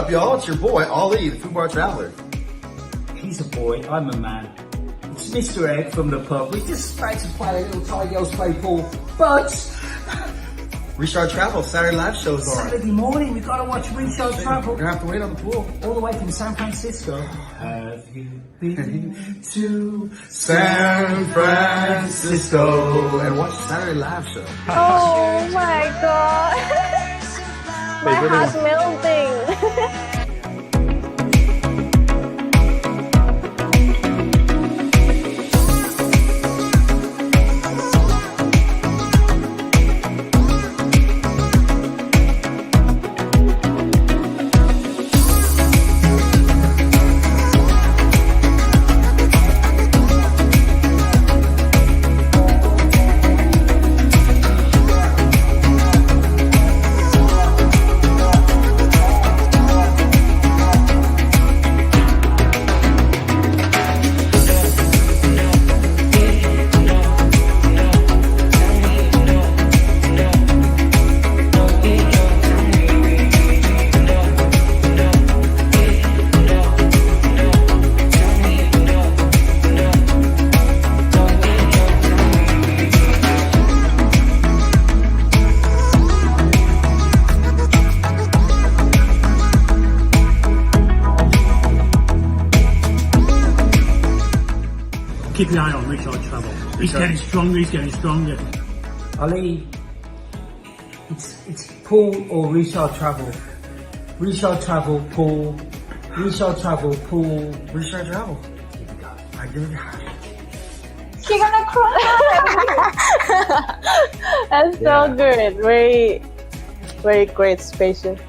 up, y'all? It's your boy, Ali, the Food Bar Traveler. He's a boy, I'm a man. It's Mr. Egg from the pub. We just like to play a little Thai girls play pool, but Restart Travel, Saturday live shows on. Saturday morning we gotta watch Restart Travel. We're gonna have to wait on the pool. All the way from San Francisco. Have you been to San Francisco and watch Saturday live show. Oh my god. My heart's melting. Keep your eye on Restart Travel. He's getting stronger, he's getting stronger. Ali, it's pool or Restart Travel. Restart Travel, pool. Restart Travel, pool. Restart Travel. I give it a She's gonna cry. That's so good. Very, very great spacious.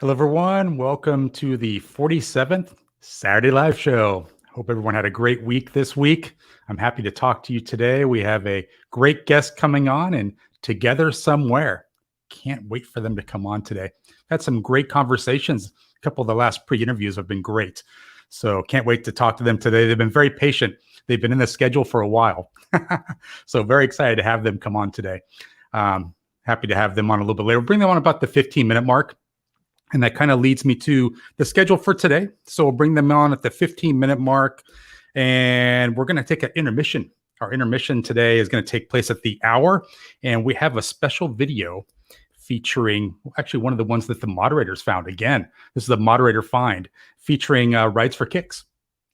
Hello, everyone. Welcome to the 47th Saturday Live Show. Hope everyone had a great week this week. I'm happy to talk to you today. We have a great guest coming on and Together Somewhere. Can't wait for them to come on today. Had some great conversations. A couple of the last pre-interviews have been great. So can't wait to talk to them today. They've been very patient. They've been in the schedule for a while. So very excited to have them come on today. Happy to have them on a little bit later. We'll bring them on about the 15-minute mark. And that kind of leads me to the schedule for today. So we'll bring them on at the 15-minute mark. And we're going to take an intermission. Our intermission today is going to take place at the hour. And we have a special video featuring actually one of the ones that the moderators found. Again, this is a moderator find featuring Rides for Kicks.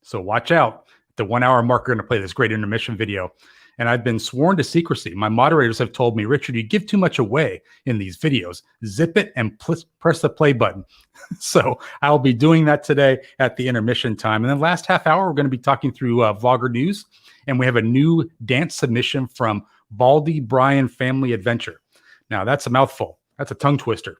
So watch out. At the 1 hour mark, we're going to play this great intermission video. And I've been sworn to secrecy. My moderators have told me, Richard, you give too much away in these videos. Zip it and press the play button. So I'll be doing that today at the intermission time. And then last half hour, we're going to be talking through Vlogger News. And we have a new dance submission from Baldy Brian Family Adventure. Now, that's a mouthful. That's a tongue twister.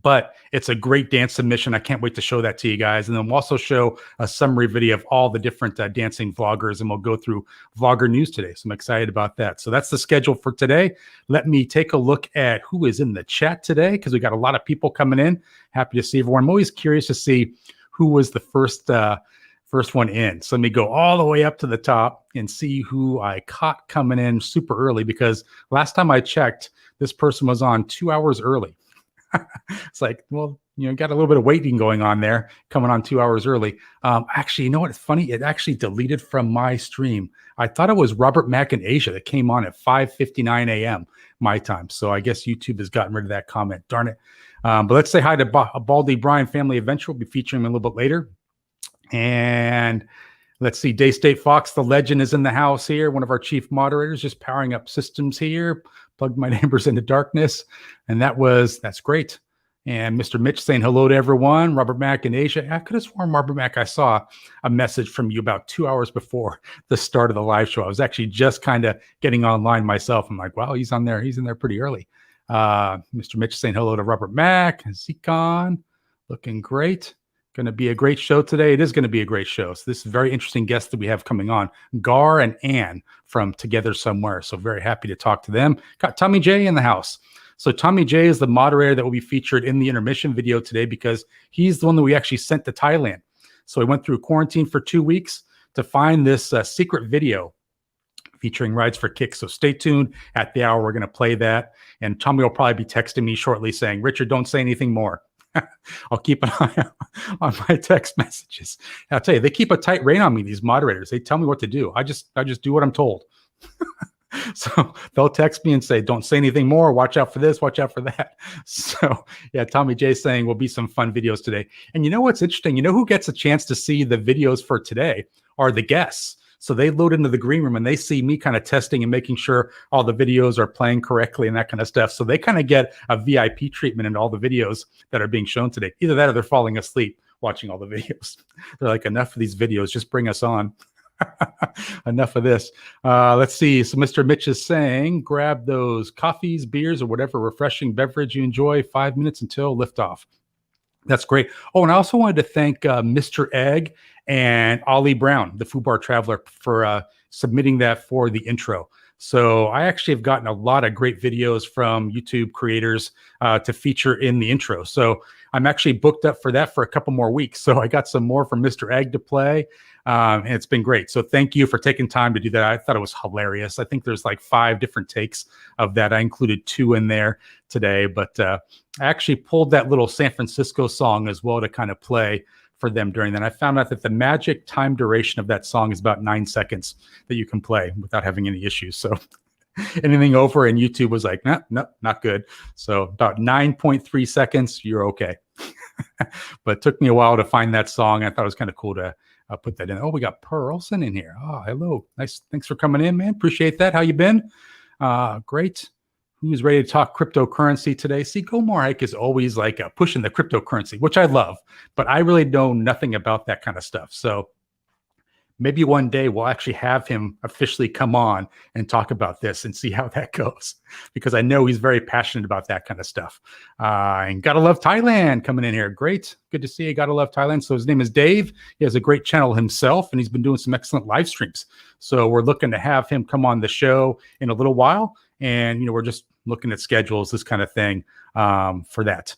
But it's a great dance submission. I can't wait to show that to you guys. And then we'll also show a summary video of all the different dancing vloggers, and we'll go through Vlogger News today. So I'm excited about that. So that's the schedule for today. Let me take a look at who is in the chat today, because we got a lot of people coming in. Happy to see everyone. I'm always curious to see who was the first one in. So let me go all the way up to the top and see who I caught coming in super early, because last time I checked, this person was on 2 hours early. It's like, well, you know, got a little bit of waiting going on there, coming on 2 hours early. Actually, you know what? It's funny. It actually deleted from my stream. I thought it was Robert Mack in Asia that came on at 5:59 a.m. my time. So I guess YouTube has gotten rid of that comment. Darn it. But let's say hi to Baldy Brian Family Adventure. We'll be featuring him a little bit later. And let's see. Daystate Fox, the legend, is in the house here. One of our chief moderators, just powering up systems here. Plugged my neighbors into darkness. And that's great. And Mr. Mitch saying hello to everyone. Robert Mack in Asia. I could have sworn, Robert Mack, I saw a message from you about 2 hours before the start of the live show. I was actually just kind of getting online myself. I'm like, wow, he's on there. He's in there pretty early. Mr. Mitch saying hello to Robert Mack. Zcon, looking great. Going to be a great show today. It is going to be a great show. So this is a very interesting guest that we have coming on, Gar and Ann from Together Somewhere. So very happy to talk to them. Got Tommy J in the house. So Tommy J is the moderator that will be featured in the intermission video today, because he's the one that we actually sent to Thailand. So we went through quarantine for 2 weeks to find this secret video featuring Rides for Kicks. So stay tuned. At the hour, we're going to play that. And Tommy will probably be texting me shortly saying, Richard, don't say anything more. I'll keep an eye on my text messages. I'll tell you, they keep a tight rein on me, these moderators. They tell me what to do. I just do what I'm told. So they'll text me and say, don't say anything more. Watch out for this. Watch out for that. So yeah, Tommy J saying will be some fun videos today. And you know what's interesting? You know who gets a chance to see the videos for today are the guests. So they load into the green room and they see me kind of testing and making sure all the videos are playing correctly and that kind of stuff. So they kind of get a VIP treatment in all the videos that are being shown today. Either that or they're falling asleep watching all the videos. They're like, enough of these videos, just bring us on. Enough of this. Let's see. So Mr. Mitch is saying, grab those coffees, beers, or whatever refreshing beverage you enjoy. 5 minutes until liftoff. That's great. Oh, and I also wanted to thank Mr. Egg and Ollie Brown, the Foo Bar Traveler, for submitting that for the intro. So I actually have gotten a lot of great videos from YouTube creators to feature in the intro. So I'm actually booked up for that for a couple more weeks. So I got some more from Mr. Egg to play. And it's been great. So thank you for taking time to do that. I thought it was hilarious. I think there's like 5 different takes of that. I included 2 in there today, but I actually pulled that little San Francisco song as well to kind of play for them during that. I found out that the magic time duration of that song is about 9 seconds that you can play without having any issues. So anything over, and YouTube was like, no, not good. So about 9.3 seconds, you're okay. But it took me a while to find that song. I thought it was kind of cool to put that in. Oh, we got Pearlson in here. Oh, hello. Nice. Thanks for coming in, man. Appreciate that. How you been? Great. Who's ready to talk cryptocurrency today? See, Go More Hike is always like pushing the cryptocurrency, which I love, but I really know nothing about that kind of stuff. So maybe one day we'll actually have him officially come on and talk about this and see how that goes, because I know he's very passionate about that kind of stuff. And Gotta Love Thailand coming in here. Great. Good to see you. Gotta Love Thailand. So his name is Dave. He has a great channel himself, and he's been doing some excellent live streams. So we're looking to have him come on the show in a little while. And, you know, we're just looking at schedules, this kind of thing for that.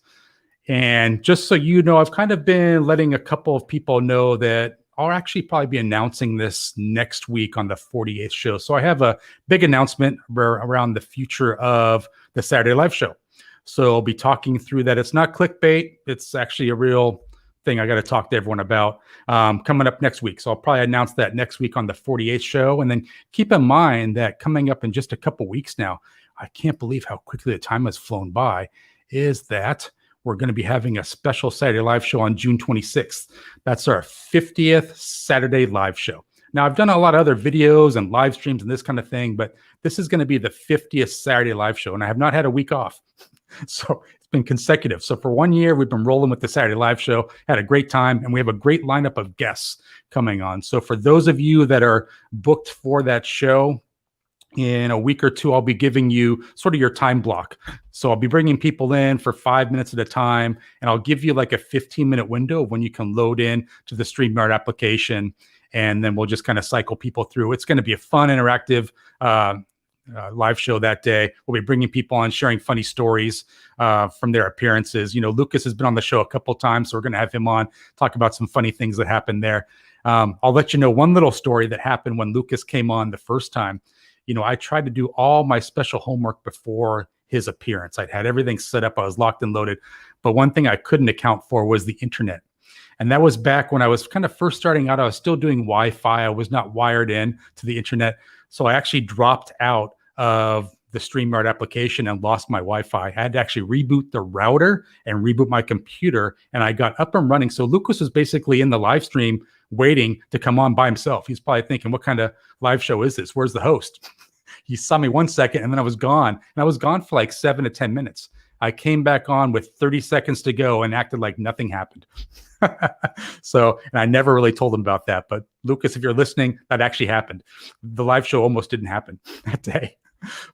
And just so you know, I've kind of been letting a couple of people know that I'll actually probably be announcing this next week on the 48th show. So I have a big announcement around the future of the Saturday Live Show. So I'll be talking through that. It's not clickbait. It's actually a real thing I got to talk to everyone about coming up next week. So I'll probably announce that next week on the 48th show. And then keep in mind that coming up in just a couple weeks now, I can't believe how quickly the time has flown by, is that we're going to be having a special Saturday Live Show on June 26th. That's our 50th Saturday Live Show. Now, I've done a lot of other videos and live streams and this kind of thing, but this is going to be the 50th Saturday Live Show, and I have not had a week off. So it's been consecutive. So for 1 year, we've been rolling with the Saturday Live Show, had a great time, and we have a great lineup of guests coming on. So for those of you that are booked for that show, in a week or two, I'll be giving you sort of your time block. So I'll be bringing people in for 5 minutes at a time, and I'll give you like a 15-minute window of when you can load in to the StreamYard application, and then we'll just kind of cycle people through. It's going to be a fun, interactive live show that day. We'll be bringing people on, sharing funny stories from their appearances. You know, Lucas has been on the show a couple of times, so we're going to have him on, talk about some funny things that happened there. I'll let you know one little story that happened when Lucas came on the first time. You know, I tried to do all my special homework before his appearance. I'd had everything set up. I was locked and loaded. But one thing I couldn't account for was the internet. And that was back when I was kind of first starting out. I was still doing Wi-Fi. I was not wired in to the internet. So I actually dropped out of the StreamYard application and lost my Wi-Fi. I had to actually reboot the router and reboot my computer, and I got up and running. So Lucas was basically in the live stream waiting to come on by himself. He's probably thinking, what kind of live show is this? Where's the host? He saw me 1 second, and then I was gone. And I was gone for like 7 to 10 minutes. I came back on with 30 seconds to go and acted like nothing happened. So, and I never really told him about that. But Lucas, if you're listening, that actually happened. The live show almost didn't happen that day.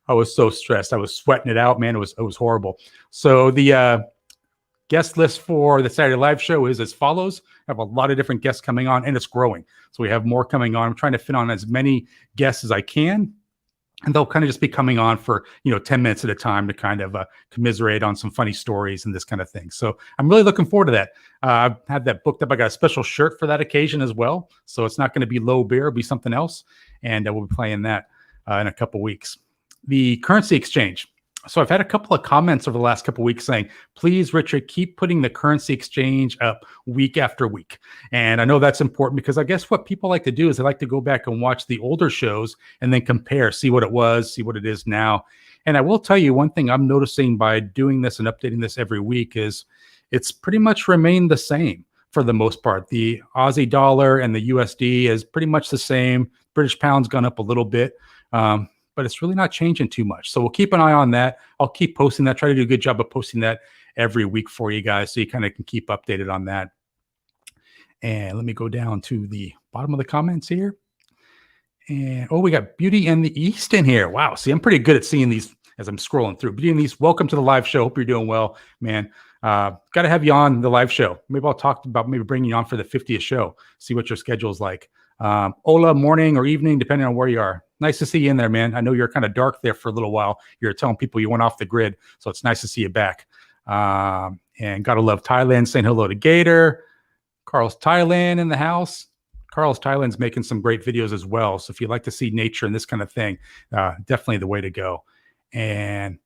I was so stressed. I was sweating it out, man. It was horrible. So the guest list for the Saturday Live Show is as follows. I have a lot of different guests coming on, and it's growing. So we have more coming on. I'm trying to fit on as many guests as I can. And they'll kind of just be coming on for, 10 minutes at a time to kind of commiserate on some funny stories and this kind of thing. So I'm really looking forward to that. I've had that booked up. I got a special shirt for that occasion as well. So it's not going to be low beer, it'll be something else. And we'll be playing that in a couple weeks. The currency exchange. So I've had a couple of comments over the last couple of weeks saying, please, Richard, keep putting the currency exchange up week after week. And I know that's important because I guess what people like to do is they like to go back and watch the older shows and then compare, see what it was, see what it is now. And I will tell you one thing I'm noticing by doing this and updating this every week is it's pretty much remained the same for the most part. The Aussie dollar and the USD is pretty much the same. British pound's gone up a little bit. But it's really not changing too much. So we'll keep an eye on that. I'll keep posting that, try to do a good job of posting that every week for you guys so you kind of can keep updated on that. And let me go down to the bottom of the comments here. And we got Beauty and the East in here. Wow. See, I'm pretty good at seeing these as I'm scrolling through. Beauty and the East, welcome to the live show. Hope you're doing well, man. Got to have you on the live show. Maybe I'll talk about maybe bringing you on for the 50th show, see what your schedule is like. Ola, morning or evening, depending on where you are. Nice to see you in there, man. I know you're kind of dark there for a little while. You're telling people you went off the grid, so it's nice to see you back. And gotta love Thailand. Saying hello to Gator. Carl's Thailand in the house. Carl's Thailand's making some great videos as well. So if you like to see nature and this kind of thing, definitely the way to go. And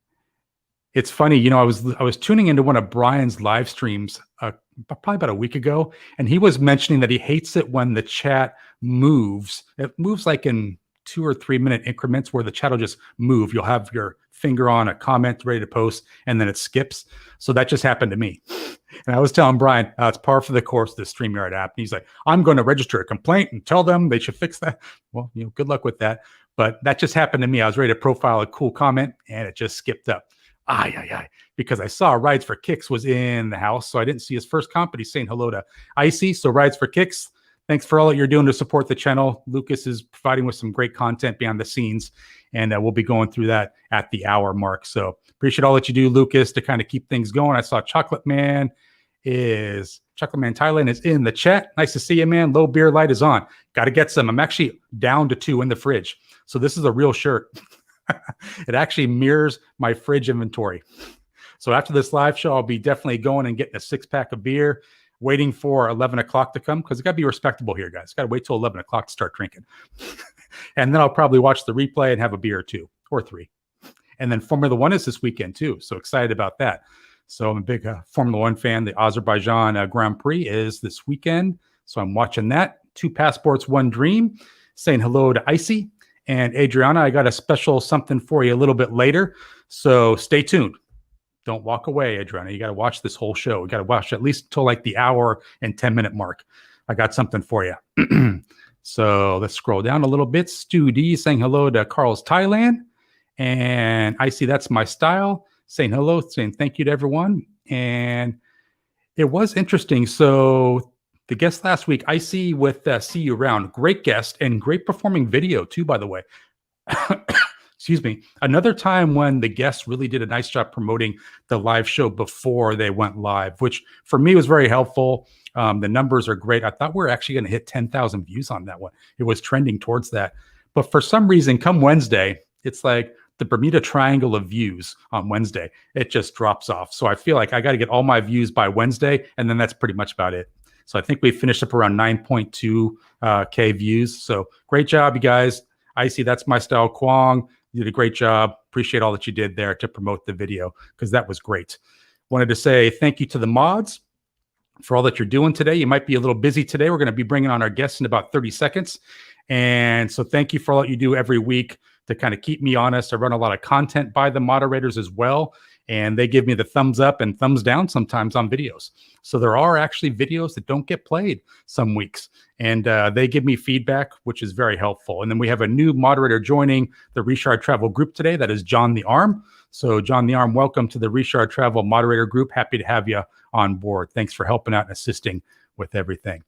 it's funny, I was tuning into one of Brian's live streams probably about a week ago, and he was mentioning that he hates it when the chat moves. It moves like in 2 or 3 minute increments where the chat will just move. You'll have your finger on a comment ready to post, and then it skips. So that just happened to me. And I was telling Brian, it's par for the course, the StreamYard app. And he's like, I'm going to register a complaint and tell them they should fix that. Well, good luck with that. But that just happened to me. I was ready to profile a cool comment, and it just skipped up. Because I saw Rides for Kicks was in the house, so I didn't see his first comp, but he's saying hello to Icy. So Rides for Kicks, thanks for all that you're doing to support the channel. Lucas is providing with some great content behind the scenes, and we'll be going through that at the hour mark. So appreciate all that you do, Lucas, to kind of keep things going. I saw Chocolate Man Thailand is in the chat. Nice to see you, man. Low beer light is on. Got to get some. I'm actually down to 2 in the fridge. So this is a real shirt. It actually mirrors my fridge inventory. So after this live show, I'll be definitely going and getting a 6-pack of beer, waiting for 11 o'clock to come, because it's got to be respectable here, guys. Got to wait till 11 o'clock to start drinking. And then I'll probably watch the replay and have a beer or 2 or 3. And then Formula One is this weekend too. So excited about that. So I'm a big Formula One fan. The Azerbaijan Grand Prix is this weekend. So I'm watching that. 2 passports, 1 dream. Saying hello to Icy. And Adriana, I got a special something for you a little bit later. So stay tuned. Don't walk away, Adriana. You got to watch this whole show. You got to watch at least till like the hour and 10-minute mark. I got something for you. So let's scroll down a little bit. Stu D saying hello to Carl's Thailand. And I see that's my style. Saying hello, saying thank you to everyone. And it was interesting. So the guest last week, I see with See You Around, great guest and great performing video too, by the way. Excuse me. Another time when the guests really did a nice job promoting the live show before they went live, which for me was very helpful. The numbers are great. I thought we were actually going to hit 10,000 views on that one. It was trending towards that. But for some reason, come Wednesday, it's like the Bermuda Triangle of views on Wednesday. It just drops off. So I feel like I got to get all my views by Wednesday, and then that's pretty much about it. So I think we finished up around 9.2 K views. So great job, you guys. I see that's my style. Kwong, you did a great job. Appreciate all that you did there to promote the video, because that was great. Wanted to say thank you to the mods for all that you're doing today. You might be a little busy today. We're going to be bringing on our guests in about 30 seconds. And so thank you for all that you do every week to kind of keep me honest. I run a lot of content by the moderators as well, and they give me the thumbs up and thumbs down sometimes on videos. So there are actually videos that don't get played some weeks, and they give me feedback, which is very helpful. And then we have a new moderator joining the Richard Travel group today. That is John the Arm. So John the Arm, welcome to the Richard Travel moderator group. Happy to have you on board. Thanks for helping out and assisting with everything.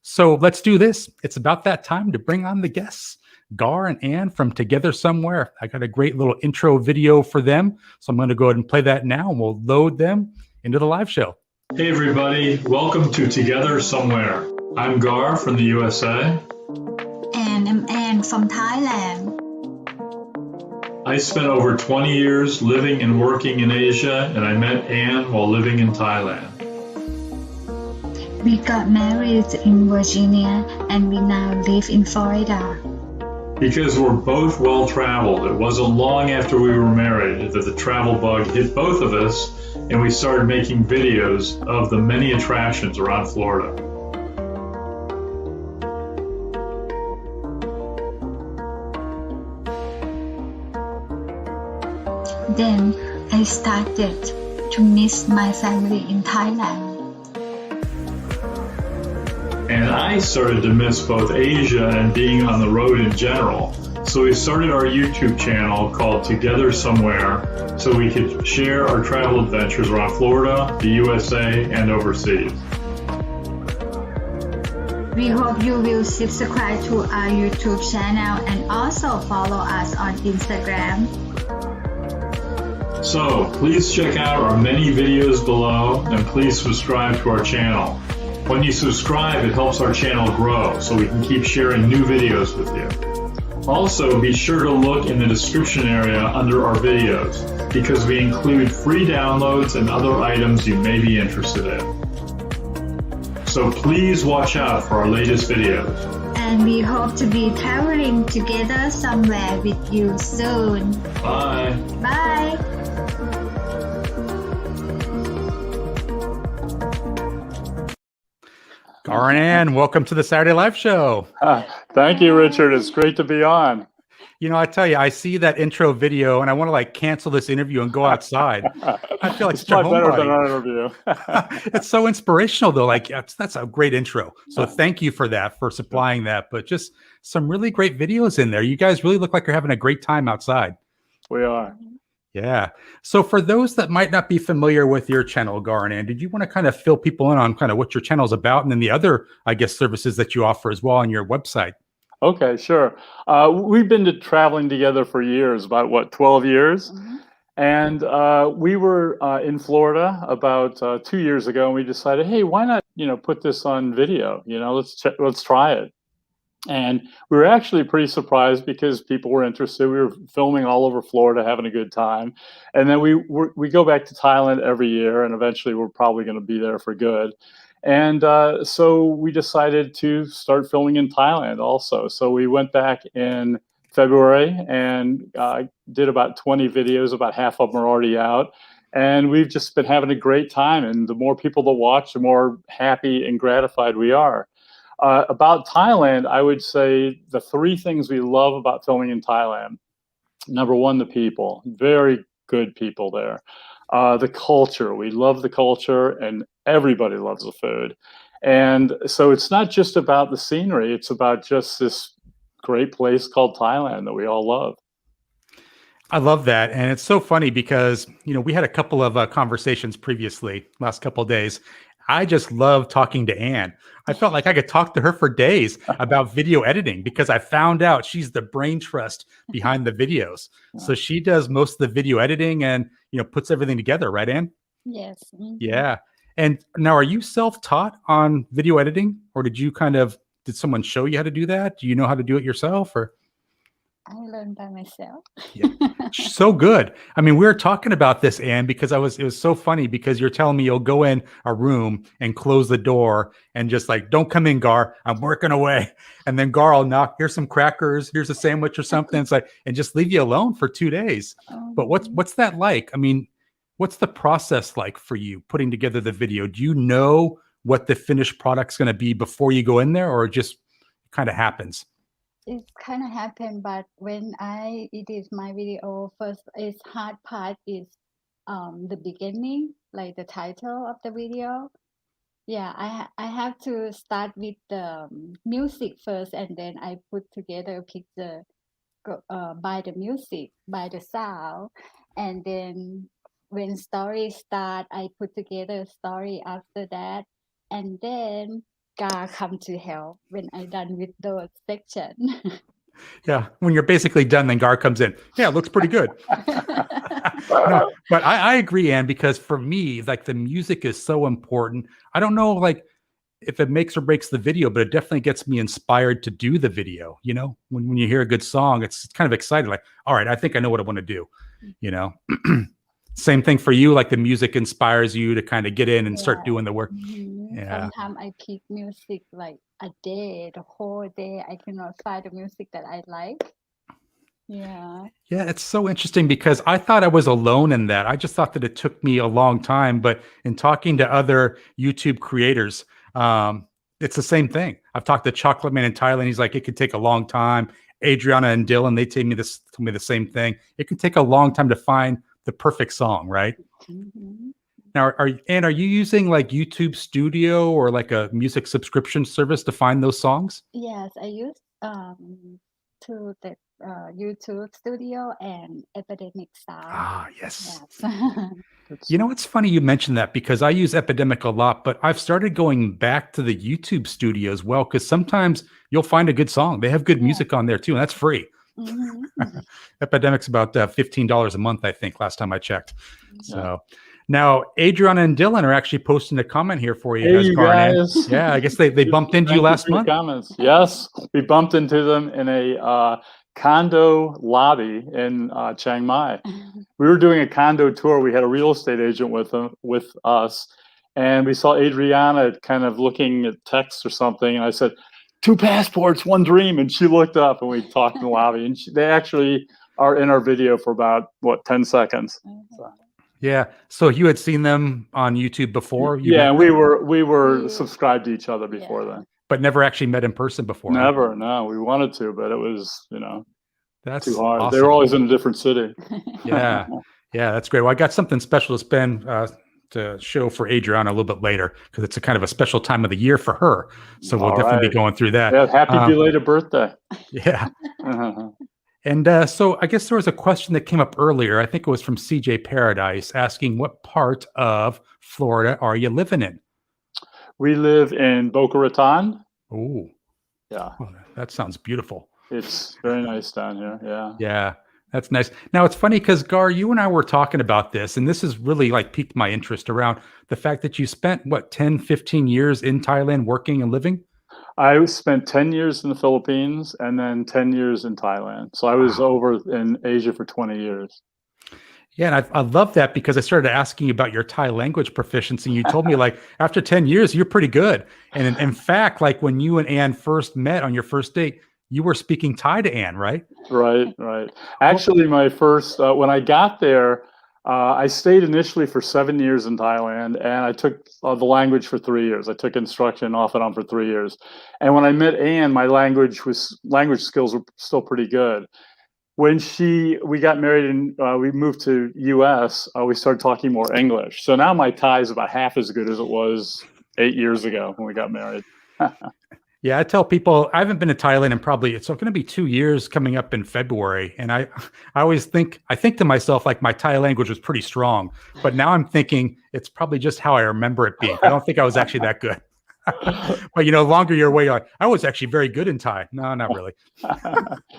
So let's do this. It's about that time to bring on the guests. Gar and Ann from Together Somewhere. I got a great little intro video for them. So I'm going to go ahead and play that now, and we'll load them into the live show. Hey everybody, welcome to Together Somewhere. I'm Gar from the USA. And I'm Ann from Thailand. I spent over 20 years living and working in Asia, and I met Anne while living in Thailand. We got married in Virginia and we now live in Florida. Because we're both well-traveled, it wasn't long after we were married that the travel bug hit both of us, and we started making videos of the many attractions around Florida. Then I started to miss my family in Thailand. And I started to miss both Asia and being on the road in general. So we started our YouTube channel called Together Somewhere so we could share our travel adventures around Florida, the USA, and overseas. We hope you will subscribe to our YouTube channel and also follow us on Instagram. So please check out our many videos below and please subscribe to our channel. When you subscribe, it helps our channel grow so we can keep sharing new videos with you. Also, be sure to look in the description area under our videos because we include free downloads and other items you may be interested in. So please watch out for our latest videos. And we hope to be traveling together somewhere with you soon. Bye. Bye. Gar and Ann, welcome to the Saturday Live Show. Thank you, Richard. It's great to be on. You know, I tell you, I see that intro video and I want to like cancel this interview and go outside. I feel like It's such a much better than homebody. our interview. It's so inspirational though. Like that's a great intro. So thank you for that, for supplying that. But just some really great videos in there. You guys really look like you're having a great time outside. We are. Yeah. So for those that might not be familiar with your channel, Gar and Ann, did you want to kind of fill people in on kind of what your channel is about and then the other, I guess, services that you offer as well on your website? Okay, sure. We've been traveling together for years, about 12 years. Mm-hmm. And we were in Florida about 2 years ago, and we decided, hey, why not, put this on video? Let's try it. And we were actually pretty surprised because people were interested. We were filming all over Florida, having a good time. And then we go back to Thailand every year, and eventually we're probably going to be there for good. And so we decided to start filming in Thailand also. So we went back in February and did about 20 videos. About half of them are already out. And we've just been having a great time. And the more people that watch, the more happy and gratified we are. About Thailand, I would say the three things we love about filming in Thailand. Number one, the people. Very good people there. The culture. We love the culture, and everybody loves the food. And so it's not just about the scenery. It's about just this great place called Thailand that we all love. I love that. And it's so funny because, we had a couple of conversations previously, last couple of days. I just love talking to Ann. I felt like I could talk to her for days about video editing because I found out she's the brain trust behind the videos. So she does most of the video editing and, puts everything together, right, Ann? Yes. Mm-hmm. Yeah. And now, are you self-taught on video editing, or did someone show you how to do that? Do you know how to do it yourself, or? I learned by myself. Yeah. So good. I mean, we were talking about this, Ann, because it was so funny because you're telling me you'll go in a room and close the door and just like, don't come in, Gar, I'm working away. And then Gar will knock, here's some crackers, here's a sandwich or something. It's like, and just leave you alone for 2 days. But what's that like? I mean, what's the process like for you putting together the video? Do you know what the finished product's going to be before you go in there, or it just kind of happens? It kind of happened, but when I edit my video, first is hard part is the beginning, like the title of the video. Yeah, I have to start with the music first, and then I put together a picture by the music, by the sound, and then when story start, I put together a story after that, and then Gar come to help when I done with those section. Yeah, when you're basically done, then Gar comes in. Yeah, it looks pretty good. No, but I agree, Ann, because for me, like the music is so important. I don't know, like if it makes or breaks the video, but it definitely gets me inspired to do the video. You know, when you hear a good song, it's kind of exciting. Like, all right, I think I know what I want to do. You know, same thing for you. Like the music inspires you to kind of get in and start doing the work. Yeah. Sometimes I pick music like a day, the whole day. I cannot find the music that I like. Yeah. Yeah, it's so interesting because I thought I was alone in that. I just thought that it took me a long time, but in talking to other YouTube creators, it's the same thing. I've talked to Chocolate Man in Thailand. He's like, it could take a long time. Adriana and Dylan, they told me the same thing. It can take a long time to find the perfect song, right? Now, are you using like YouTube Studio or like a music subscription service to find those songs? Yes, I use to the YouTube Studio and Epidemic Sound. Ah, yes. Yes. You know, it's funny you mentioned that because I use Epidemic a lot, but I've started going back to the YouTube Studio as well because sometimes you'll find a good song. They have good music on there too, and that's free. Epidemic's about $15 a month, I think, last time I checked. So now Adriana and Dylan are actually posting a comment here for you. Hey, you guys. Yeah, I guess they bumped into you last month. Comments. Yes, we bumped into them in a condo lobby in Chiang Mai. We were doing a condo tour. We had a real estate agent with us, and we saw Adriana kind of looking at text or something. And I said, 2 passports, 1 dream. And she looked up and we talked in the lobby. And they actually are in our video for about, 10 seconds. So. Yeah. So you had seen them on YouTube before? Yeah, we were subscribed to each other before then. But never actually met in person before. Never, no. We wanted to, but it was, that's too hard. Awesome. They were always in a different city. Yeah. Yeah, that's great. Well, I got something special to spend to show for Adriana a little bit later because it's a kind of a special time of the year for her. So we'll definitely be going through that. Yeah, happy belated birthday. Yeah. And so I guess there was a question that came up earlier. I think it was from CJ Paradise asking, what part of Florida are you living in? We live in Boca Raton. Oh, yeah. Oh, that sounds beautiful. It's very nice down here. Yeah. Yeah. That's nice. Now it's funny because Gar, you and I were talking about this, and this has really like piqued my interest around the fact that you spent 10, 15 years in Thailand working and living? I spent 10 years in the Philippines and then 10 years in Thailand. So I was over in Asia for 20 years. Yeah, and I love that because I started asking you about your Thai language proficiency. And you told me like after 10 years, you're pretty good. And in fact, like when you and Anne first met on your first date, you were speaking Thai to Anne, right? Right. Actually, my first, when I got there, I stayed initially for 7 years in Thailand, and I took the language for 3 years. I took instruction off and on for 3 years. And when I met Anne, my language skills were still pretty good. When we got married and we moved to US, we started talking more English. So now my Thai is about half as good as it was 8 years ago when we got married. Yeah, I tell people I haven't been to Thailand in probably it's going to be 2 years coming up in February, and I always think to myself like my Thai language was pretty strong, but now I'm thinking it's probably just how I remember it being. I don't think I was actually that good. But the longer you're away, I was actually very good in Thai. No, not really.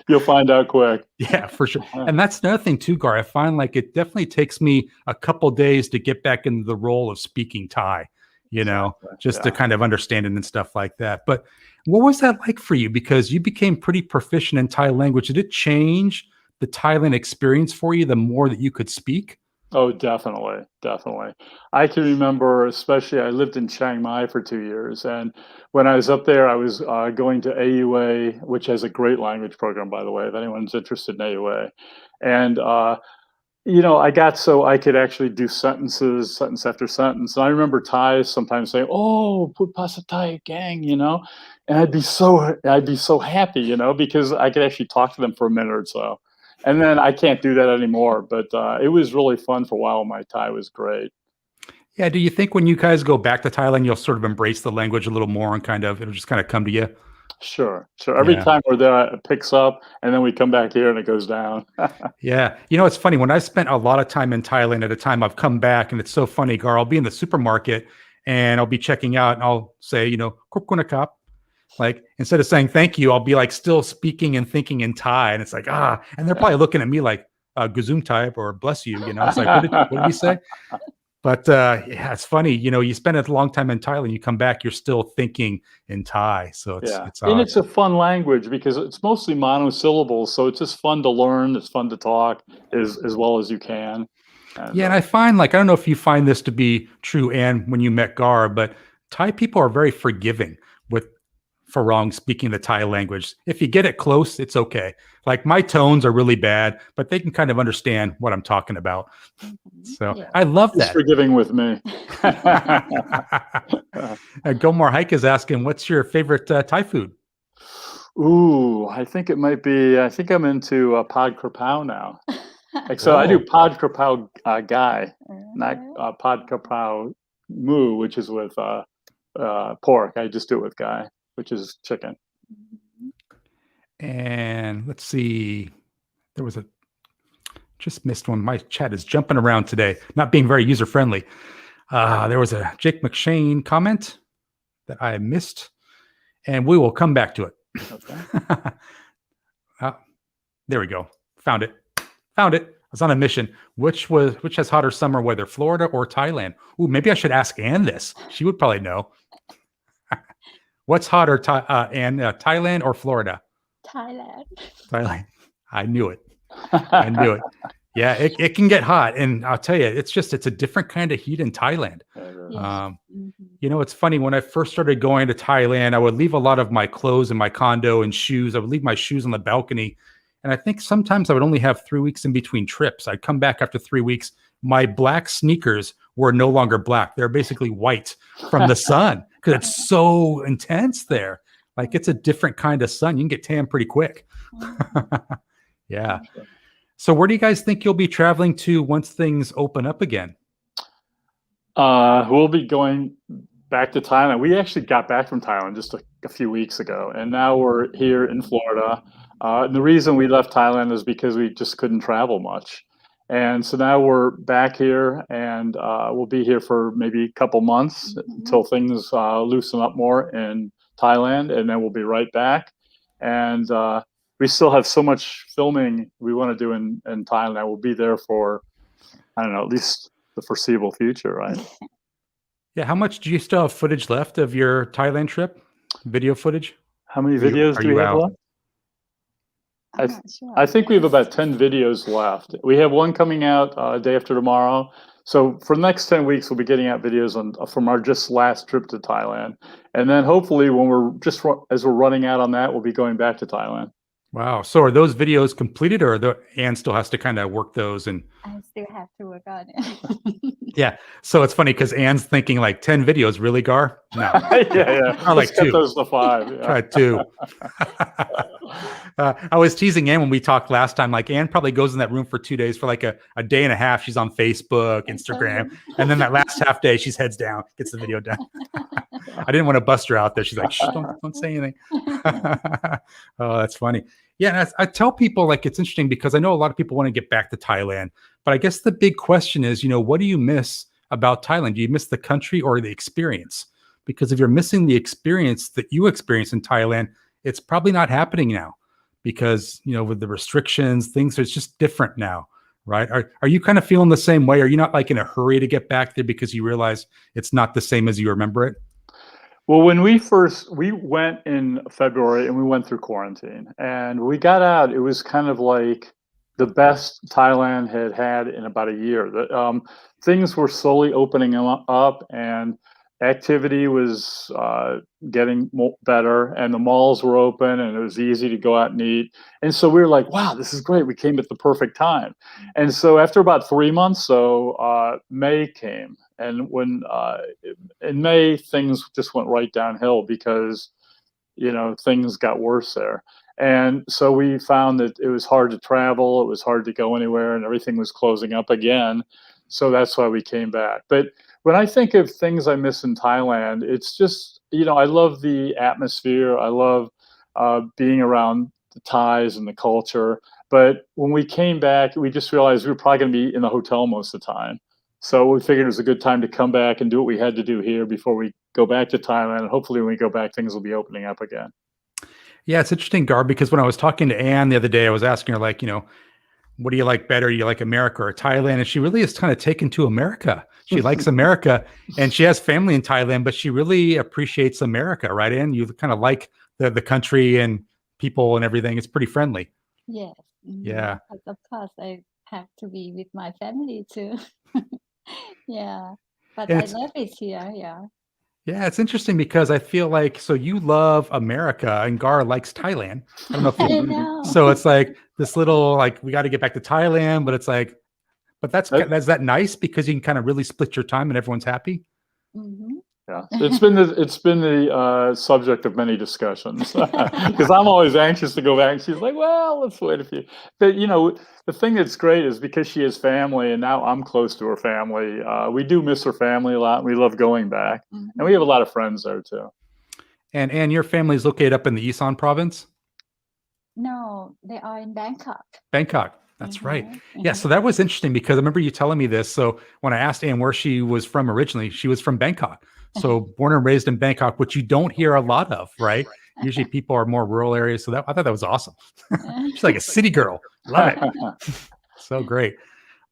You'll find out quick. Yeah, for sure. And that's another thing too, Gar. I find like it definitely takes me a couple days to get back into the role of speaking Thai. To kind of understand it and stuff like that. But what was that like for you? Because you became pretty proficient in Thai language. Did it change the Thailand experience for you the more that you could speak? Oh, definitely. I can remember, especially I lived in Chiang Mai for 2 years. And when I was up there, I was going to AUA, which has a great language program, by the way, if anyone's interested in AUA. And, I got so I could actually do sentence after sentence. And I remember Thais sometimes saying, "Oh, put pasa Thai gang," and I'd be so happy, because I could actually talk to them for a minute or so. And then I can't do that anymore. But it was really fun for a while. My Thai was great. Yeah. Do you think when you guys go back to Thailand, you'll sort of embrace the language a little more and it'll just kind of come to you? Sure. Every time we're there, it picks up, and then we come back here and it goes down. Yeah. It's funny. When I spent a lot of time in Thailand at a time, I've come back, and it's so funny, Gar. I'll be in the supermarket, and I'll be checking out, and I'll say, "Krup kuna kap." Like, instead of saying thank you, I'll be like still speaking and thinking in Thai, and it's like, and they're probably looking at me like, "Guzum type" or "bless you." It's like, what did he say? But yeah, it's funny. You spend a long time in Thailand, you come back, you're still thinking in Thai. So it's and odd. it's a fun language because it's mostly monosyllables, so it's just fun to learn. It's fun to talk as well as you can. Yeah, and I find, like, I don't know if you find this to be true, Anne, when you met Gar, but Thai people are very forgiving with Farong speaking the Thai language. If you get it close, it's okay. Like, my tones are really bad, but they can kind of understand what I'm talking about. So Yeah. I love He's that. forgiving with me. Gomar Hike is asking, what's your favorite Thai food? Ooh, I think I'm into Pad Krapao now. So I do Pad Krapao Gai, not Pad Krapao Mu, which is with pork. I just do it with Gai, which is chicken. And let's see. There was just missed one. My chat is jumping around today, not being very user friendly. There was a Jake McShane comment that I missed, and we will come back to it. Okay. There we go. Found it. I was on a mission. Which has hotter summer weather, Florida or Thailand? Ooh, maybe I should ask Anne this. She would probably know. What's hotter, Anne, Thailand or Florida? Thailand. I knew it. Yeah, it can get hot, and I'll tell you, it's a different kind of heat in Thailand. It's funny, when I first started going to Thailand, I would leave a lot of my clothes in my condo and shoes. I would leave my shoes on the balcony, and I think sometimes I would only have 3 weeks in between trips. I'd come back after 3 weeks. My black sneakers were no longer black; they're basically white from the sun because it's so intense there. Like, it's a different kind of sun. You can get tan pretty quick. Yeah. So where do you guys think you'll be traveling to once things open up again? We'll be going back to Thailand. We actually got back from Thailand just a few weeks ago, and now we're here in Florida. And the reason we left Thailand is because we just couldn't travel much. And so now we're back here, and we'll be here for maybe a couple months until things loosen up more in Thailand, and then we'll be right back. And we still have so much filming we want to do in Thailand. We'll be there for, I don't know, at least the foreseeable future, right? Yeah. How much do you still have footage left of your Thailand trip? Video footage? How many videos do we have left? I think we have about 10 videos left. We have one coming out day after tomorrow. So for the next 10 weeks, we'll be getting out videos from our just last trip to Thailand. And then hopefully as we're running out on that, we'll be going back to Thailand. Wow. So are those videos completed, or Anne still has to kind of work those? And I still have to work on it. yeah. So it's funny because Anne's thinking like 10 videos, really, Gar? No. yeah. Or like 2. Those to 5. Yeah. Try 2. I was teasing Anne when we talked last time. Like, Anne probably goes in that room for 2 days for like a day and a half. She's on Facebook, Instagram, and then that last half day, she's heads down, gets the video done. I didn't want to bust her out there. She's like, shh, don't say anything. Oh, that's funny. Yeah, and I tell people, like, it's interesting because I know a lot of people want to get back to Thailand, but I guess the big question is, what do you miss about Thailand? Do you miss the country or the experience? Because if you're missing the experience that you experienced in Thailand, it's probably not happening now because, with the restrictions, things are just different now, right? Are you kind of feeling the same way? Are you not like in a hurry to get back there because you realize it's not the same as you remember it? Well, when we went in February and we went through quarantine, and we got out, it was kind of like the best Thailand had in about a year. Things were slowly opening up, and activity was getting better, and the malls were open, and it was easy to go out and eat. And so we were like, wow, this is great. We came at the perfect time. And so after about 3 months, May came. And when in May, things just went right downhill because, things got worse there. And so we found that it was hard to travel. It was hard to go anywhere, and everything was closing up again. So that's why we came back. But when I think of things I miss in Thailand, it's just, I love the atmosphere. I love being around the Thais and the culture. But when we came back, we just realized we were probably going to be in the hotel most of the time. So we figured it was a good time to come back and do what we had to do here before we go back to Thailand. And hopefully when we go back, things will be opening up again. Yeah, it's interesting, Gar, because when I was talking to Anne the other day, I was asking her, like, what do you like better? Do you like America or Thailand? And she really is kind of taken to America. She likes America, and she has family in Thailand, but she really appreciates America, right? And you kind of like the country and people and everything. It's pretty friendly. Yes. Yeah. But of course, I have to be with my family too. Yeah. But And I it's, love it here. Yeah. yeah, it's interesting because I feel like, so you love America and Gar likes Thailand. I don't know if I you, know. so it's like this little, like, we got to get back to Thailand, but it's like, but that's that nice because you can kind of really split your time and everyone's happy. Mm-hmm. Yeah, it's been the subject of many discussions because I'm always anxious to go back. She's like, "Well, let's wait a few." But the thing that's great is because she has family, and now I'm close to her family. We do miss her family a lot. We love going back, and we have a lot of friends there too. And your family is located up in the Isan province? No, they are in Bangkok. Bangkok. That's right. Yeah. So that was interesting because I remember you telling me this. So when I asked Anne where she was from originally, she was from Bangkok. So born and raised in Bangkok, which you don't hear a lot of, right? Usually people are more rural areas. So I thought that was awesome. She's like a city girl. Love it. So great.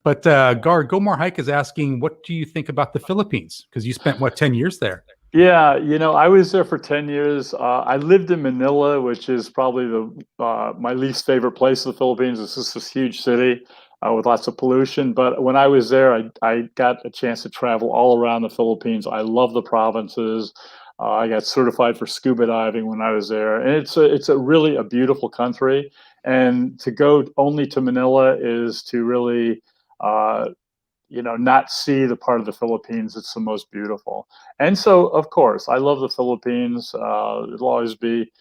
But Gar, Go More Hike is asking, what do you think about the Philippines? Because you spent, what, 10 years there? Yeah, I was there for 10 years. I lived in Manila, which is probably my least favorite place in the Philippines. It's just this huge city with lots of pollution. But when I was there, I got a chance to travel all around the Philippines. I love the provinces. I got certified for scuba diving when I was there. And it's a really a beautiful country. And to go only to Manila is to really not see the part of the Philippines that's the most beautiful. And so, of course, I love the Philippines. It'll always be,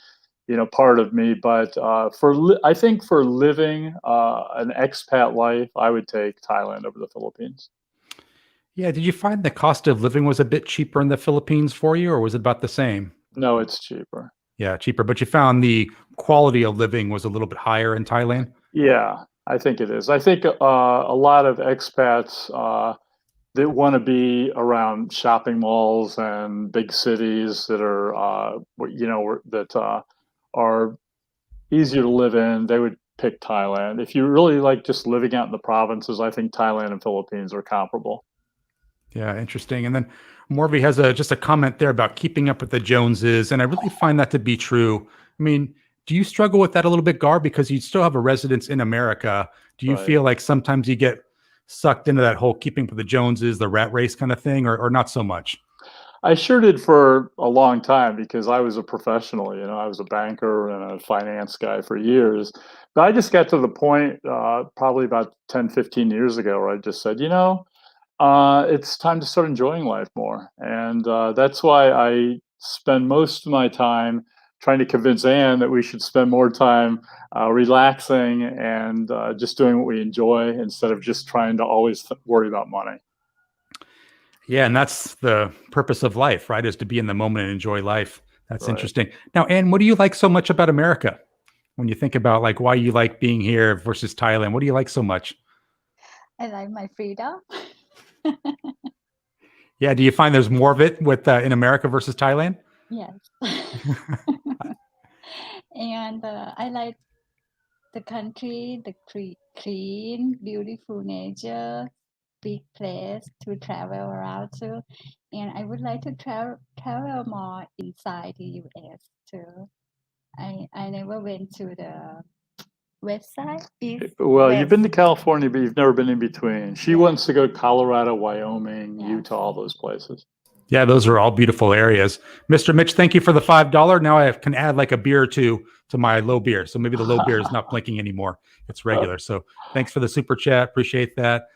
part of me. But I think for living an expat life, I would take Thailand over the Philippines. Yeah. Did you find the cost of living was a bit cheaper in the Philippines for you, or was it about the same? No, it's cheaper. Yeah, cheaper. But you found the quality of living was a little bit higher in Thailand? Yeah, I think it is. I think a lot of expats that want to be around shopping malls and big cities that are, are easier to live in, they would pick Thailand. If you really like just living out in the provinces, I think Thailand and Philippines are comparable. Yeah, interesting. And then Morby has just a comment there about keeping up with the Joneses, and I really find that to be true. I mean, do you struggle with that a little bit, Gar? Because you still have a residence in America. Do you feel like sometimes you get sucked into that whole keeping up with the Joneses, the rat race kind of thing, or not so much? I sure did for a long time because I was a professional. I was a banker and a finance guy for years. But I just got to the point probably about 10, 15 years ago where I just said, it's time to start enjoying life more. And that's why I spend most of my time trying to convince Anne that we should spend more time relaxing and just doing what we enjoy instead of just trying to always worry about money. Yeah, and that's the purpose of life, right? Is to be in the moment and enjoy life. That's interesting. Now, Anne, what do you like so much about America? When you think about like why you like being here versus Thailand, what do you like so much? I like my freedom. Yeah, do you find there's more of it with in America versus Thailand? Yes. And I like the country, the clean, beautiful nature, big place to travel around to. And I would like to travel more inside the US too. I never went to the west side. Well, you've been to California, but you've never been in between. She wants to go to Colorado, Wyoming, Utah, all those places. Yeah, those are all beautiful areas. Mr. Mitch, thank you for the $5. Now I can add like a beer or two to my low beer. So maybe the low beer is not blinking anymore. It's regular. So thanks for the super chat. Appreciate that.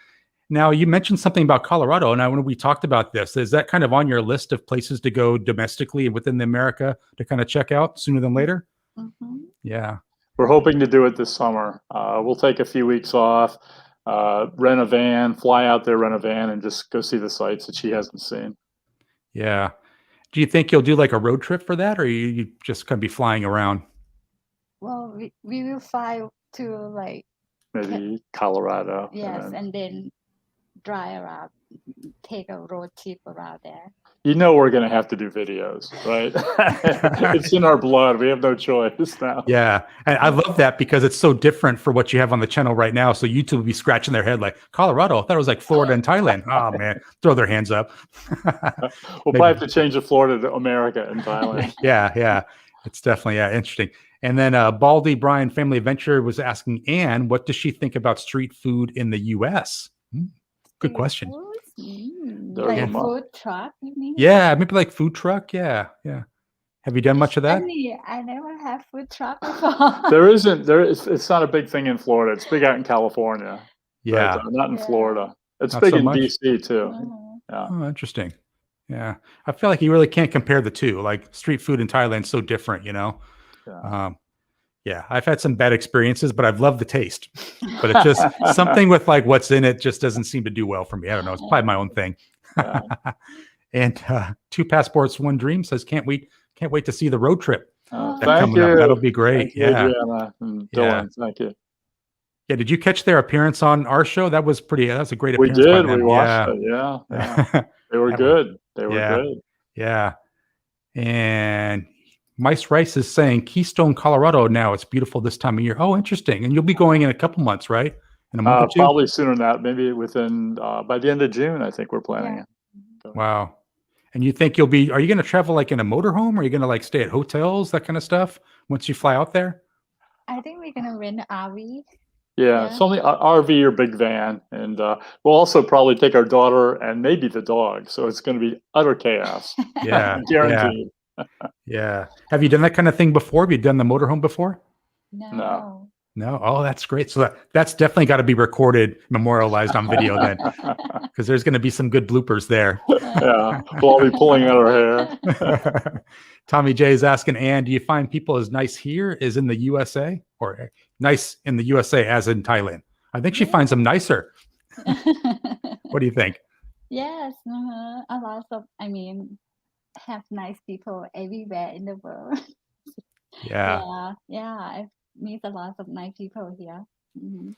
Now, you mentioned something about Colorado, and when we talked about this, is that kind of on your list of places to go domestically within the America to kind of check out sooner than later? Mm-hmm. Yeah. We're hoping to do it this summer. We'll take a few weeks off, rent a van, fly out there, rent a van, and just go see the sites that she hasn't seen. Yeah. Do you think you'll do like a road trip for that, or you just gonna be flying around? Well, we will fly to like maybe Colorado. Yes, and then drive around, take a road trip around there. You know we're going to have to do videos, right? It's in our blood. We have no choice now. Yeah. And I love that because it's so different for what you have on the channel right now. So YouTube will be scratching their head like, Colorado, I thought it was like Florida and Thailand. Oh, man. Throw their hands up. We'll probably have to change the Florida to America and Thailand. Yeah. It's definitely interesting. And then Baldy Brian Family Adventure was asking Anne, what does she think about street food in the U.S.? Good question. Like food truck, you mean? Yeah, maybe like food truck. Yeah. Have you done much of that? I never have food truck before. It's not a big thing in Florida. It's big out in California. Yeah. But, not in Florida. It's Not big so in much? DC too. Yeah. Oh, interesting. Yeah. I feel like you really can't compare the two. Like street food in Thailand is so different, you know? Yeah. I've had some bad experiences, but I've loved the taste. But it's just something with like what's in it just doesn't seem to do well for me. I don't know. It's probably my own thing. And 2 Passports, 1 Dream says, can't wait to see the road trip. Thank you. That'll be great. Thank you, Adriana and Dylan. Thank you. Yeah, did you catch their appearance on our show? That was a great appearance. We did. We watched it. Yeah. They were good. They were good. Yeah. And Mice Rice is saying Keystone, Colorado now. It's beautiful this time of year. Oh, interesting. And you'll be going in a couple months, right? In a month or 2? Probably sooner than that. Maybe within by the end of June, I think we're planning it. So. Wow. And you think are you going to travel like in a motorhome? Or are you going to like stay at hotels, that kind of stuff once you fly out there? I think we're going to rent an RV. Yeah, something RV or big van. And we'll also probably take our daughter and maybe the dog. So it's going to be utter chaos. Yeah. Guaranteed. Yeah. Have you done that kind of thing before? Have you done the motorhome before? No. Oh, that's great. So that's definitely got to be recorded, memorialized on video then, because there's going to be some good bloopers there. Yeah, we'll all be pulling out our hair. Tommy J is asking, Ann, do you find people as nice here as in the USA, or nice in the USA as in Thailand? I think she finds them nicer. What do you think? Yes, a lot of, have nice people everywhere in the world. Yeah. I've met a lot of nice people here. Mm-hmm.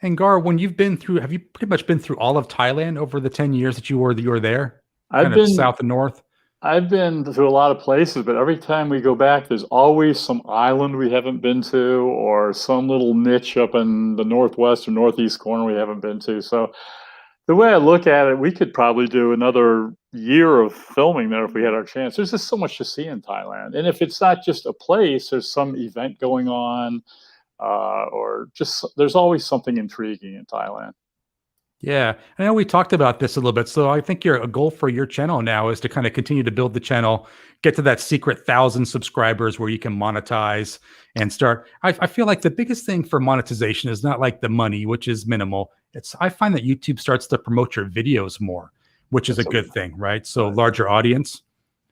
And Gar, when have you pretty much been through all of Thailand over the 10 years that you were there? I've been south and north. I've been to a lot of places, but every time we go back, there's always some island we haven't been to, or some little niche up in the northwest or northeast corner we haven't been to. So the way I look at it, we could probably do another year of filming there if we had our chance. There's just so much to see in Thailand. And if it's not just a place, there's some event going on, or just there's always something intriguing in Thailand. Yeah, I know we talked about this a little bit. So I think a goal for your channel now is to kind of continue to build the channel, get to that secret 1,000 subscribers where you can monetize and start. I feel like the biggest thing for monetization is not like the money, which is minimal. I find that YouTube starts to promote your videos more, which is a good thing, right? So larger audience.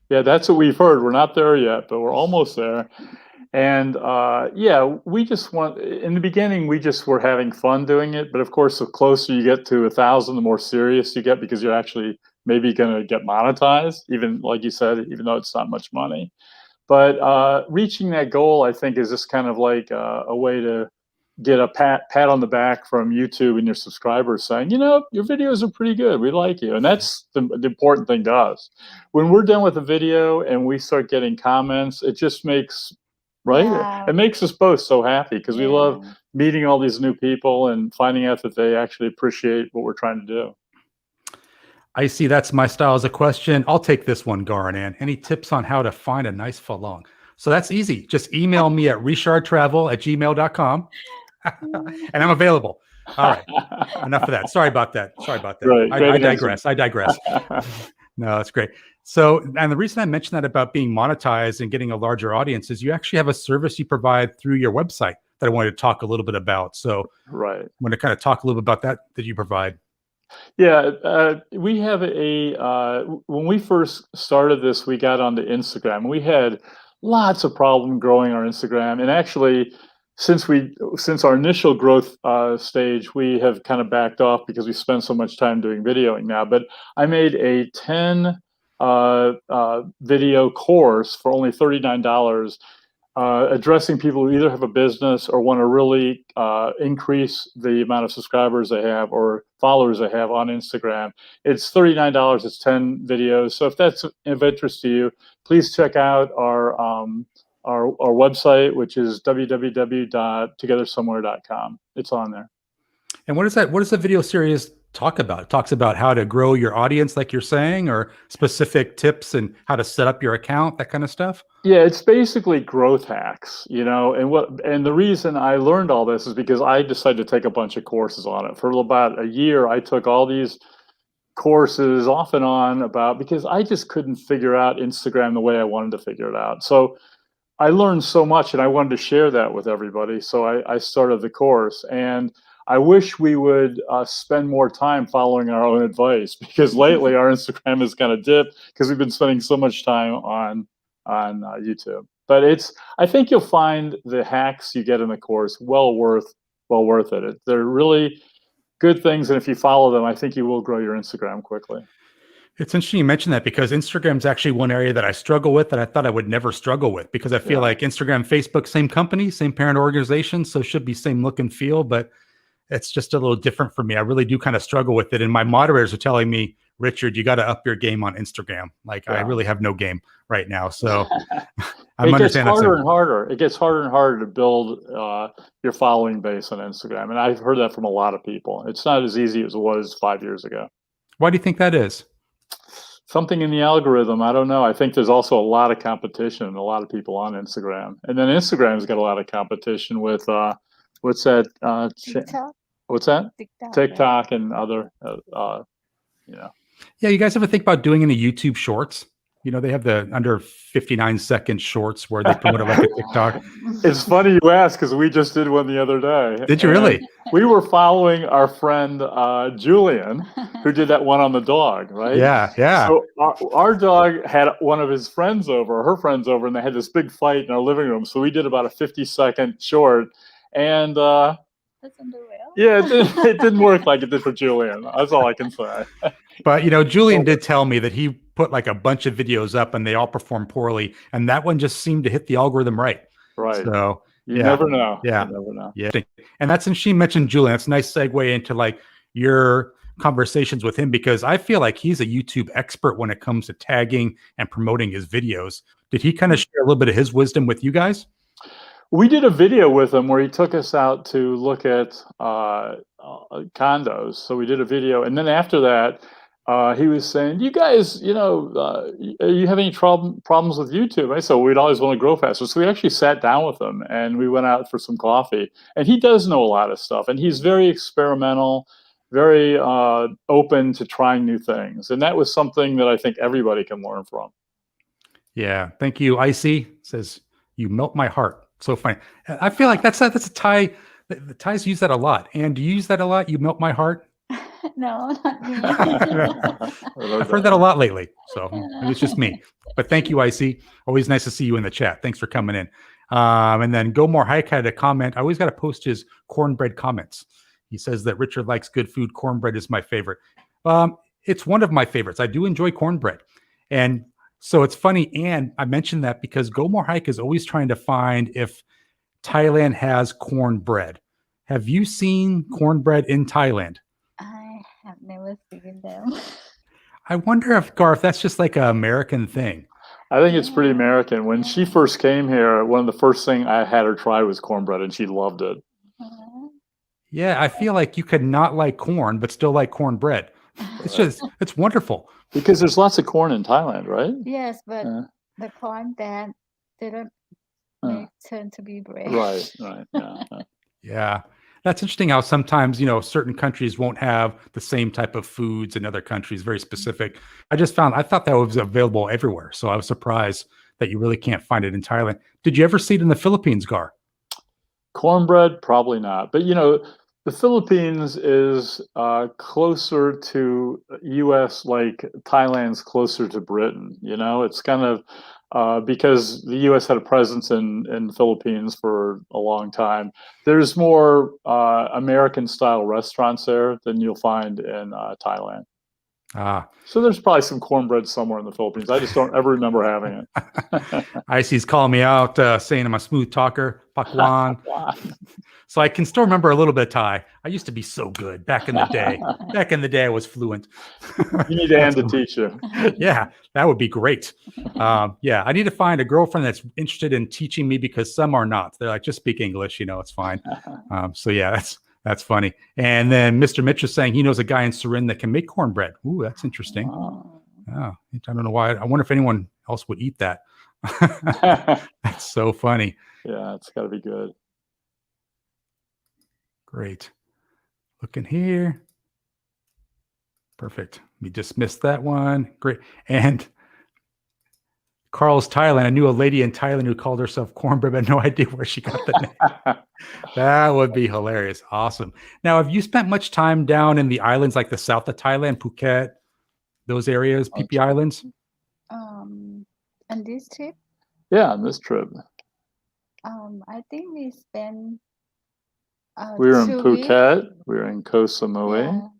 Yeah, that's what we've heard. We're not there yet, but we're almost there. And we just in the beginning, we just were having fun doing it. But of course, the closer you get to 1,000, the more serious you get, because you're actually maybe going to get monetized, even like you said, even though it's not much money. But reaching that goal, I think, is just kind of like a way to get a pat on the back from YouTube and your subscribers saying, your videos are pretty good. We like you. And that's the important thing to us. When we're done with the video and we start getting comments, it just makes... It makes us both so happy, because we love meeting all these new people and finding out that they actually appreciate what we're trying to do. I see. That's my style as a question. I'll take this one, Gar and Ann. Any tips on how to find a nice falong? So that's easy. Just email me at richardtravel@gmail.com and I'm available. All right. Enough of that. Sorry about that. Right. I digress. No, that's great. So, and the reason I mentioned that about being monetized and getting a larger audience is you actually have a service you provide through your website that I wanted to talk a little bit about. So, I want to kind of talk a little bit about that you provide. Yeah, we have when we first started this, we got onto Instagram. We had lots of problem growing our Instagram. And actually, since our initial growth stage, we have kind of backed off because we spend so much time doing videoing now. But I made a 10 video course for only $39 addressing people who either have a business or want to really increase the amount of subscribers they have or followers they have on Instagram. It's $39. It's 10 videos. So if that's of interest to you, please check out our website, which is www.togethersomewhere.com. It's on there. And what does the video series talk about? It talks about how to grow your audience, like you're saying, or specific tips and how to set up your account, that kind of stuff? Yeah, it's basically growth hacks, you know, and the reason I learned all this is because I decided to take a bunch of courses on it. For about a year, I took all these courses off and on because I just couldn't figure out Instagram the way I wanted to figure it out. So I learned so much and I wanted to share that with everybody. So I started the course, and I wish we would spend more time following our own advice, because lately our Instagram has kind of dipped because we've been spending so much time on YouTube. But I think you'll find the hacks you get in the course well worth it. They're really good things, and if you follow them, I think you will grow your Instagram quickly. It's interesting you mentioned that, because Instagram's actually one area that I struggle with that I thought I would never struggle with, because I feel like Instagram, Facebook, same company, same parent organization, so should be same look and feel, but it's just a little different for me. I really do kind of struggle with it. And my moderators are telling me, Richard, you got to up your game on Instagram. Like I really have no game right now. So it gets harder and harder. It gets harder and harder to build your following base on Instagram. And I've heard that from a lot of people. It's not as easy as it was 5 years ago. Why do you think that is? Something in the algorithm. I don't know. I think there's also a lot of competition, a lot of people on Instagram. And then Instagram's got a lot of competition with, what's that? TikTok. What's that? TikTok and other, Yeah, you guys ever think about doing any YouTube shorts? You know, they have the under 59-second shorts where they promote it like a TikTok. It's funny you ask, because we just did one the other day. Did you really? We were following our friend Julian, who did that one on the dog, right? Yeah. So our dog had one of his friends over, her friends over, and they had this big fight in our living room. So we did about a 50-second short, and doesn't do well. Yeah, it didn't work like it did for Julian. That's all I can say. But, you know, Julian did tell me that he put like a bunch of videos up and they all performed poorly. And that one just seemed to hit the algorithm right. Right. So you never know. Yeah. You never know. Yeah. And she mentioned Julian. That's a nice segue into like your conversations with him, because I feel like he's a YouTube expert when it comes to tagging and promoting his videos. Did he kind of share a little bit of his wisdom with you guys? We did a video with him where he took us out to look at condos. So we did a video, and then after that, he was saying, "You guys, you have any problems with YouTube?" I said, "We'd always want to grow faster." So we actually sat down with him and we went out for some coffee. And he does know a lot of stuff, and he's very experimental, very open to trying new things. And that was something that I think everybody can learn from. Yeah, thank you. Icy says, "You melt my heart." So funny. I feel like that's a Thai. The Thais use that a lot. And do you use that a lot? You melt my heart. No, not me. I've heard that a lot lately. So it's just me. But thank you, Icy. Always nice to see you in the chat. Thanks for coming in. And then Go More Hike had a comment. I always got to post his cornbread comments. He says that Richard likes good food. Cornbread is my favorite. It's one of my favorites. I do enjoy cornbread. And so it's funny, and I mentioned that because Go More Hike is always trying to find if Thailand has cornbread. Have you seen cornbread in Thailand? I have never seen them. I wonder if, Garth, that's just like an American thing. I think it's pretty American. When she first came here, one of the first things I had her try was cornbread, and she loved it. Yeah, I feel like you could not like corn, but still like cornbread. It's wonderful. Because there's lots of corn in Thailand, right? Yes, but the corn that didn't turn to be bread. Right. Yeah. That's interesting how sometimes, certain countries won't have the same type of foods in other countries, very specific. I thought that was available everywhere. So I was surprised that you really can't find it in Thailand. Did you ever see it in the Philippines, Gar? Cornbread, probably not. But, the Philippines is closer to U.S. like Thailand's closer to Britain. It's kind of because the U.S. had a presence in the Philippines for a long time. There's more American-style restaurants there than you'll find in Thailand. So there's probably some cornbread somewhere in the Philippines. I just don't ever remember having it. Icy's calling me out, saying I'm a smooth talker, pakwan. So I can still remember a little bit of Thai. I used to be so good back in the day. Back in the day, I was fluent. You need Anne to teach you. Yeah, that would be great. Yeah, I need to find a girlfriend that's interested in teaching me because some are not. They're like, just speak English, it's fine. So yeah, that's funny. And then Mr. Mitch is saying he knows a guy in Surin that can make cornbread. Ooh, that's interesting. Oh, I don't know why. I wonder if anyone else would eat that. That's so funny. Yeah, it's got to be good. Great. Looking here. Perfect. We dismissed that one. Great. And Carl's Thailand. I knew a lady in Thailand who called herself cornbread, but no idea where she got the name. That would be hilarious. Awesome. Now, have you spent much time down in the islands like the south of Thailand, Phuket, those areas, PP Islands? On this trip, Yeah, on this trip. I think we spent We were in 2 Phuket. weeks. We were in Koh Samui.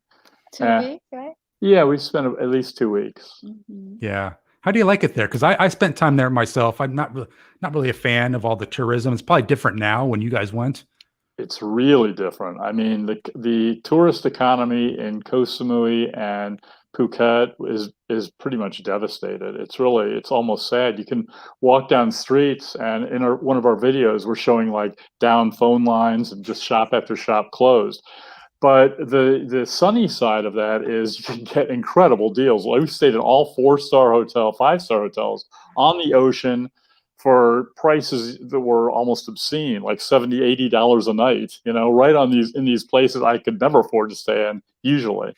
Yeah. 2 weeks, right? Yeah, we spent at least 2 weeks. Mm-hmm. Yeah. How do you like it there? Because I spent time there myself. I'm not really a fan of all the tourism. It's probably different now when you guys went. It's really different. I mean, the tourist economy in Koh Samui and Phuket is pretty much devastated. It's almost sad. You can walk down streets, and in one of our videos, we're showing like down phone lines and just shop after shop closed. But the sunny side of that is you can get incredible deals. Like we stayed in all 4-star hotel, 5-star hotels on the ocean for prices that were almost obscene, like $70, $80 a night, right in these places I could never afford to stay in usually.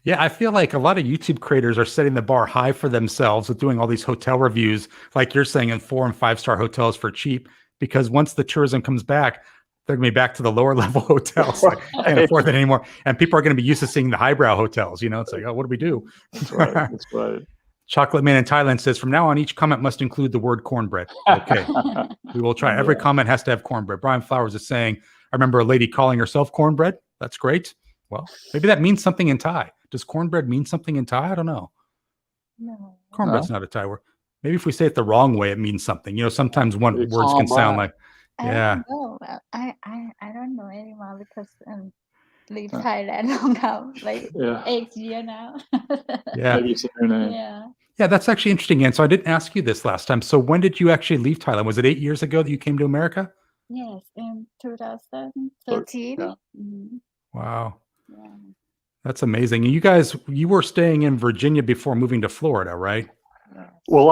Yeah, I feel like a lot of YouTube creators are setting the bar high for themselves with doing all these hotel reviews, like you're saying, in 4- and 5-star hotels for cheap, because once the tourism comes back, they're going to be back to the lower level hotels. Like, I can't afford that anymore. And people are going to be used to seeing the highbrow hotels. It's like, oh, what do we do? That's right. That's right. Chocolate Man in Thailand says, from now on, each comment must include the word cornbread. Okay. We will try. Every comment has to have cornbread. Brian Flowers is saying, I remember a lady calling herself cornbread. That's great. Well, maybe that means something in Thai. Does cornbread mean something in Thai? I don't know. No. Cornbread's not a Thai word. Maybe if we say it the wrong way, it means something. Sometimes words can sound like, yeah. I don't know. I don't know anymore because leave Thailand long now, like 8 years now. Yeah. Maybe it's your name. Yeah. Yeah, that's actually interesting, Ann. So I didn't ask you this last time. So when did you actually leave Thailand? Was it 8 years ago that you came to America? Yes, in 2013. Yeah. Mm-hmm. Wow. Yeah. That's amazing. And you were staying in Virginia before moving to Florida, right? Well,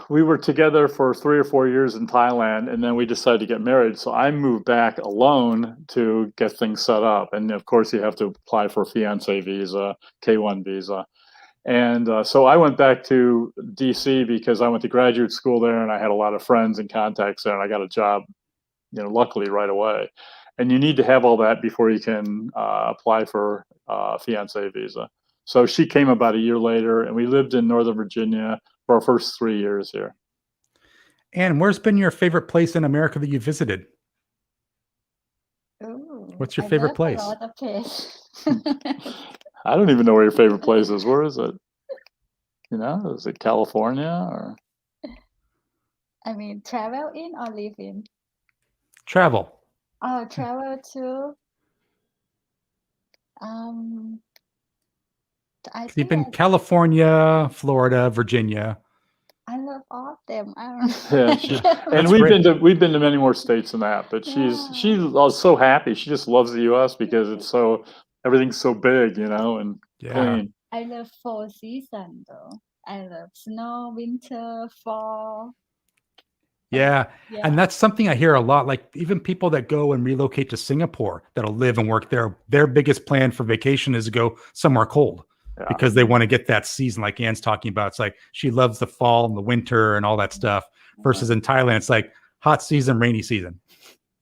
we were together for 3 or 4 years in Thailand, and then we decided to get married. So I moved back alone to get things set up. And of course, you have to apply for a fiance visa, K-1 visa. And so I went back to DC because I went to graduate school there, and I had a lot of friends and contacts there, and I got a job, luckily right away. And you need to have all that before you can apply for a fiance visa. So she came about a year later, and we lived in Northern Virginia for our first 3 years here. And where's been your favorite place in America that you visited? Ooh, What's your favorite place? A lot of places. I don't even know where your favorite place is. Where is it? Is it California or? I mean, travel in or live in? Travel. Oh, travel to. You've been California, Florida, Virginia. I love all of them. I don't know. Yeah, and we've been to many more states than that. But she's so happy. She just loves the U.S. because everything's so big, and clean. I love 4 seasons though. I love snow, winter, fall. Yeah. And that's something I hear a lot. Like even people that go and relocate to Singapore that'll live and work there, their biggest plan for vacation is to go somewhere cold. Because they want to get that season like Ann's talking about. It's like she loves the fall and the winter and all that stuff. Versus in Thailand, it's like hot season, rainy season,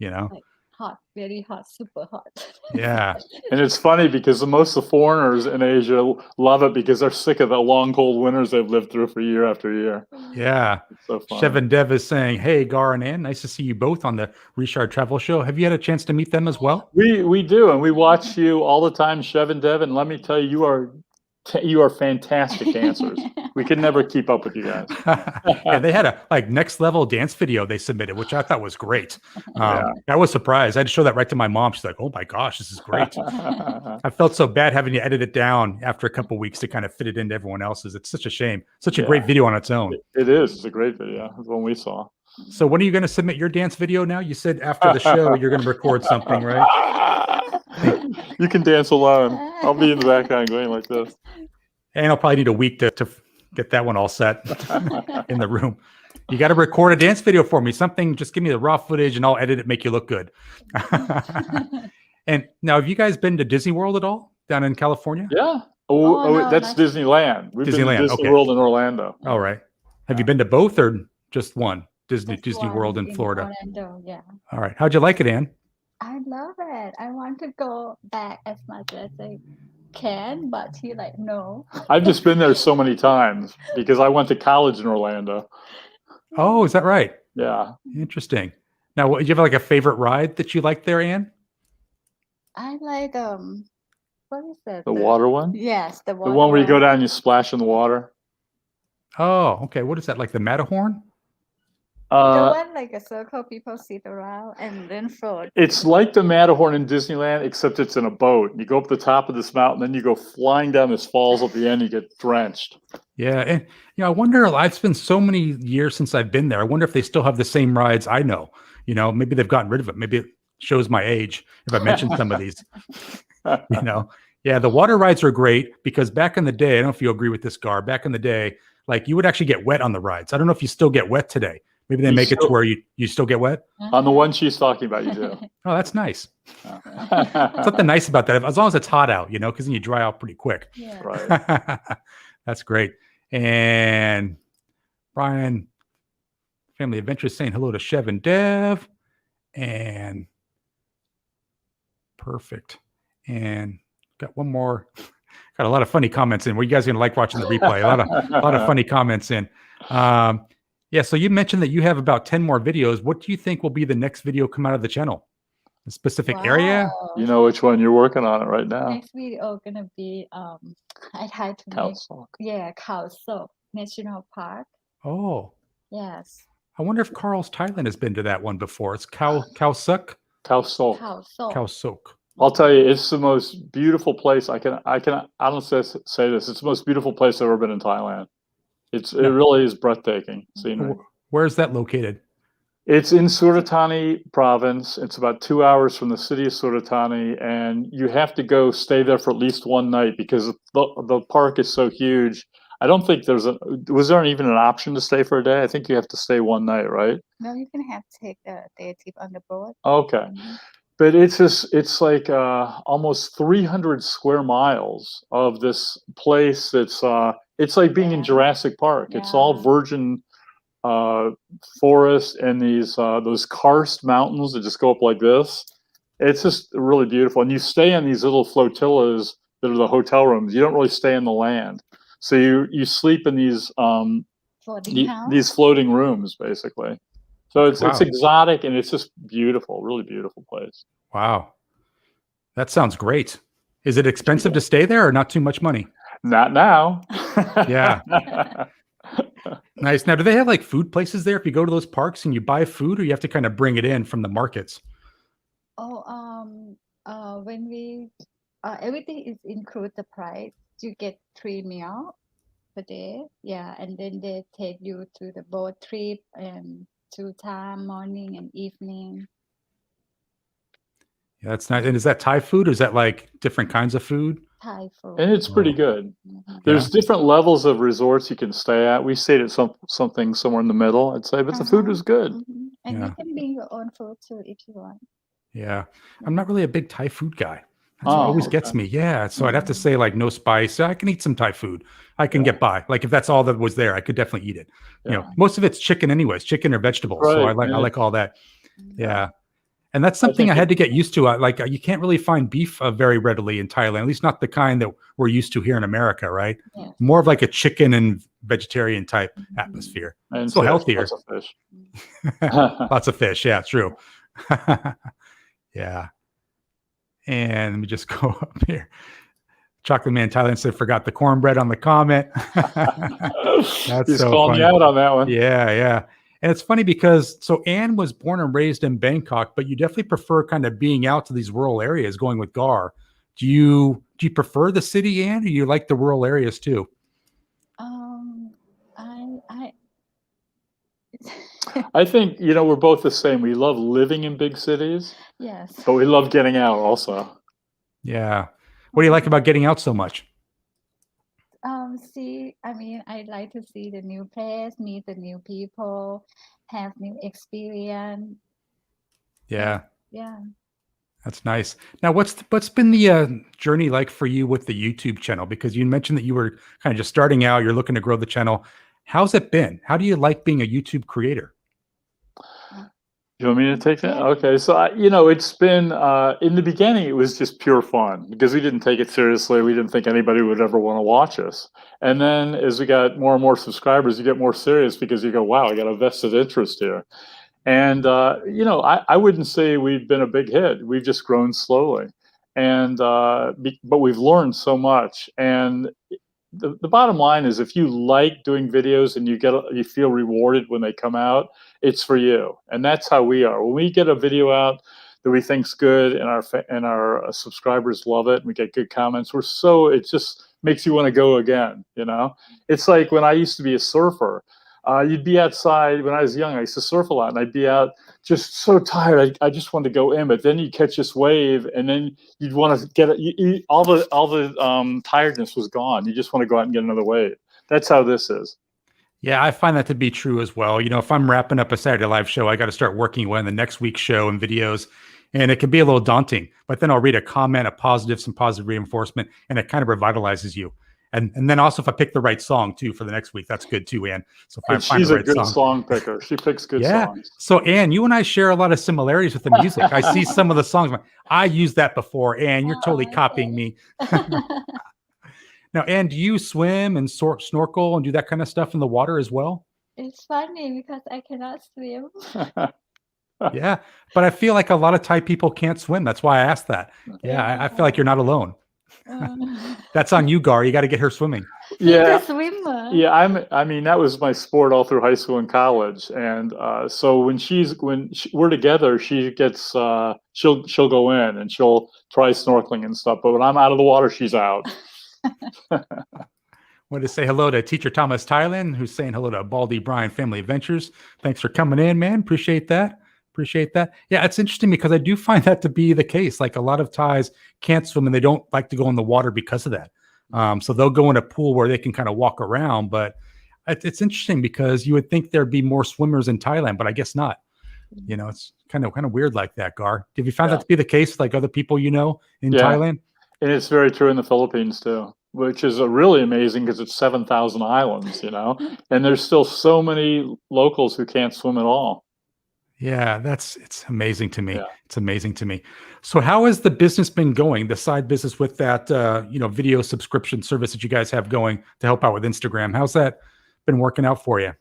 Like hot, very hot, super hot. Yeah. And it's funny because most of the foreigners in Asia love it because they're sick of the long, cold winters they've lived through for year after year. Yeah. It's so fun. Chevin Dev is saying, hey, Gar and Ann, nice to see you both on the Richard Travel Show. Have you had a chance to meet them as well? We do. And we watch you all the time, Chevin Dev. And let me tell you, you are You are fantastic dancers. We could never keep up with you guys. Yeah, they had a next level dance video they submitted, which I thought was great. Yeah. I was surprised. I had to show that right to my mom. She's like, "Oh my gosh, this is great." I felt so bad having to edit it down after a couple weeks to kind of fit it into everyone else's. It's such a shame. Such a great video on its own. It is. It's a great video. It's the one we saw. So when are you going to submit your dance video now? You said after the show you're going to record something, right? You can dance alone. I'll be in the background going like this. And I'll probably need a week to get that one all set in the room. You got to record a dance video for me. Something, just give me the raw footage and I'll edit it, make you look good. And now, have you guys been to Disney World at all down in California? Yeah. No, That's Disneyland. We've been to Disney World in Orlando. All right. Have you been to both or just one? Disney World in Florida. Orlando, yeah. All right. How'd you like it, Ann? I love it. I want to go back as much as I can, but he like, no. I've just been there so many times because I went to college in Orlando. Oh, is that right? Yeah. Interesting. Now, do you have like a favorite ride that you like there, Ann? I like what is that? The water one? Yes, the water. The one where you go down and you splash in the water. Oh, okay. What is that? Like the Matterhorn? The one like a circle, people sit around and then float. It's like the Matterhorn in Disneyland, except it's in a boat. You go up the top of this mountain, then you go flying down this falls at the end, you get drenched. Yeah. And, I wonder, it's been so many years since I've been there. I wonder if they still have the same rides I know. Maybe they've gotten rid of it. Maybe it shows my age if I mention some of these. Yeah, the water rides are great because back in the day, I don't know if you agree with this, Gar, back in the day, like you would actually get wet on the rides. I don't know if you still get wet today. Maybe they make it to where you still get wet? On the one she's talking about, you do. Oh, that's nice. Something nice about that, as long as it's hot out, because then you dry out pretty quick. Yeah. Right. That's great. And Brian, Family Adventures, saying hello to Chev and Dev. And perfect. And got one more. Got a lot of funny comments in. Were you guys going to like watching the replay? A lot of funny comments in. Yeah, so you mentioned that you have about 10 more videos. What do you think will be the next video come out of the channel? A specific area? You know which one you're working on it right now. Next video gonna be I tried to make Khao Sok National Park. Oh. Yes. I wonder if Carl's Thailand has been to that one before. It's Khao Sok? Khao Sok. Khao Sok. I'll tell you, it's the most beautiful place. I can honestly say this. It's the most beautiful place I've ever been in Thailand. It really is breathtaking scenery. Where is that located? It's in Suratani province. It's about 2 hours from the city of Suratani, and you have to stay there for at least one night because the park is so huge. I don't think was there even an option to stay for a day? I think you have to stay one night, right? No, you can have to take a day trip on the boat. Okay. But it's like almost 300 square miles of this place. It's like being in Jurassic Park. It's all virgin forest and those karst mountains that just go up like this. It's just really beautiful. And you stay in these little flotillas that are the hotel rooms. You don't really stay in the land. So you sleep in these floating rooms, basically. So it's exotic and it's just beautiful, really beautiful place. Wow. That sounds great. Is it expensive to stay there or not too much money? Not now. Yeah. Nice. Now, do they have like food places there if you go to those parks and you buy food, or you have to kind of bring it in from the markets? When we everything is include the price. You get 3 meals per day. Yeah, and then they take you to the boat trip and 2 times, morning and evening. Yeah, that's nice. And is that Thai food or is that like different kinds of food? Thai food. And it's pretty good. There's different levels of resorts you can stay at. We stayed at something somewhere in the middle, I'd say, but the food was good. And you can bring your own food too if you want. Yeah. I'm not really a big Thai food guy. That's what always gets me. Yeah. So I'd have to say like no spice. I can eat some Thai food. I can get by. Like if that's all that was there, I could definitely eat it. Most of it's chicken anyways, chicken or vegetables. Right, so I like all that. Yeah. And that's something I had to get used to. You can't really find beef very readily in Thailand, at least not the kind that we're used to here in America, right? Yeah. More of like a chicken and vegetarian type atmosphere. And so healthier. Lots of fish. Lots of fish. Yeah, true. Yeah. And let me just go up here. Chocolate Man Thailand said, forgot the cornbread on the comment. That's He's so calling funny. you out on that one. Yeah, yeah. And it's funny because so Anne was born and raised in Bangkok, but you definitely prefer kind of being out to these rural areas, going with Gar. Do you prefer the city, Anne, or you like the rural areas too? I I think, we're both the same. We love living in big cities, yes. but we love getting out also. Yeah. What do you like about getting out so much? I like to see the new place, meet the new people, have new experience. Yeah. Yeah. That's nice. Now, what's been the journey like for you with the YouTube channel? Because you mentioned that you were kind of just starting out, you're looking to grow the channel. How's it been? How do you like being a YouTube creator? You want me to take that? Yeah. Okay. So, it's been, in the beginning, it was just pure fun because we didn't take it seriously. We didn't think anybody would ever want to watch us. And then as we got more and more subscribers, you get more serious because you go, wow, I got a vested interest here. And, I wouldn't say we've been a big hit. We've just grown slowly. And, but we've learned so much. And the bottom line is if you like doing videos and you feel rewarded when they come out, it's for you. And that's how we are. When we get a video out that we think's good and our subscribers love it and we get good comments, it just makes you want to go again. It's like when I used to be a surfer. You'd be outside when I was young. I used to surf a lot, and I'd be out just so tired. I just wanted to go in, but then you catch this wave, and then you'd want to get it. All the tiredness was gone. You just want to go out and get another wave. That's how this is. Yeah, I find that to be true as well. If I'm wrapping up a Saturday Live show, I got to start working on the next week's show and videos, and it can be a little daunting. But then I'll read a comment, some positive reinforcement, and it kind of revitalizes you. And then also if I pick the right song too for the next week, that's good too, Anne. So if I find She's the a right good song picker. She picks good songs. So Anne, you and I share a lot of similarities with the music. I see some of the songs. I used that before, Anne. You're totally copying me. Now, Anne, do you swim and snorkel and do that kind of stuff in the water as well? It's funny because I cannot swim. Yeah, but I feel like a lot of Thai people can't swim. That's why I asked that. Yeah, I feel like you're not alone. That's on you, Gar. You got to get her swimming. Yeah, She's a swimmer. yeah. That was my sport all through high school and college, and so when we're together, she gets she'll go in and she'll try snorkeling and stuff. But when I'm out of the water, she's out. Want to say hello to Teacher Thomas Thailand, who's saying hello to Baldy Brian Family Adventures. Thanks for coming in, man. Appreciate that. Yeah, it's interesting because I do find that to be the case. Like a lot of Thais can't swim and they don't like to go in the water because of that. So they'll go in a pool where they can kind of walk around. But it's interesting because you would think there'd be more swimmers in Thailand, but I guess not. It's kind of weird like that, Gar. Have you found that to be the case, like other people in Thailand? And it's very true in the Philippines too, which is really amazing because it's 7,000 islands, and there's still so many locals who can't swim at all. Yeah, it's amazing to me. Yeah. It's amazing to me. So how has the business been going? The side business with that, video subscription service that you guys have going to help out with Instagram. How's that been working out for you?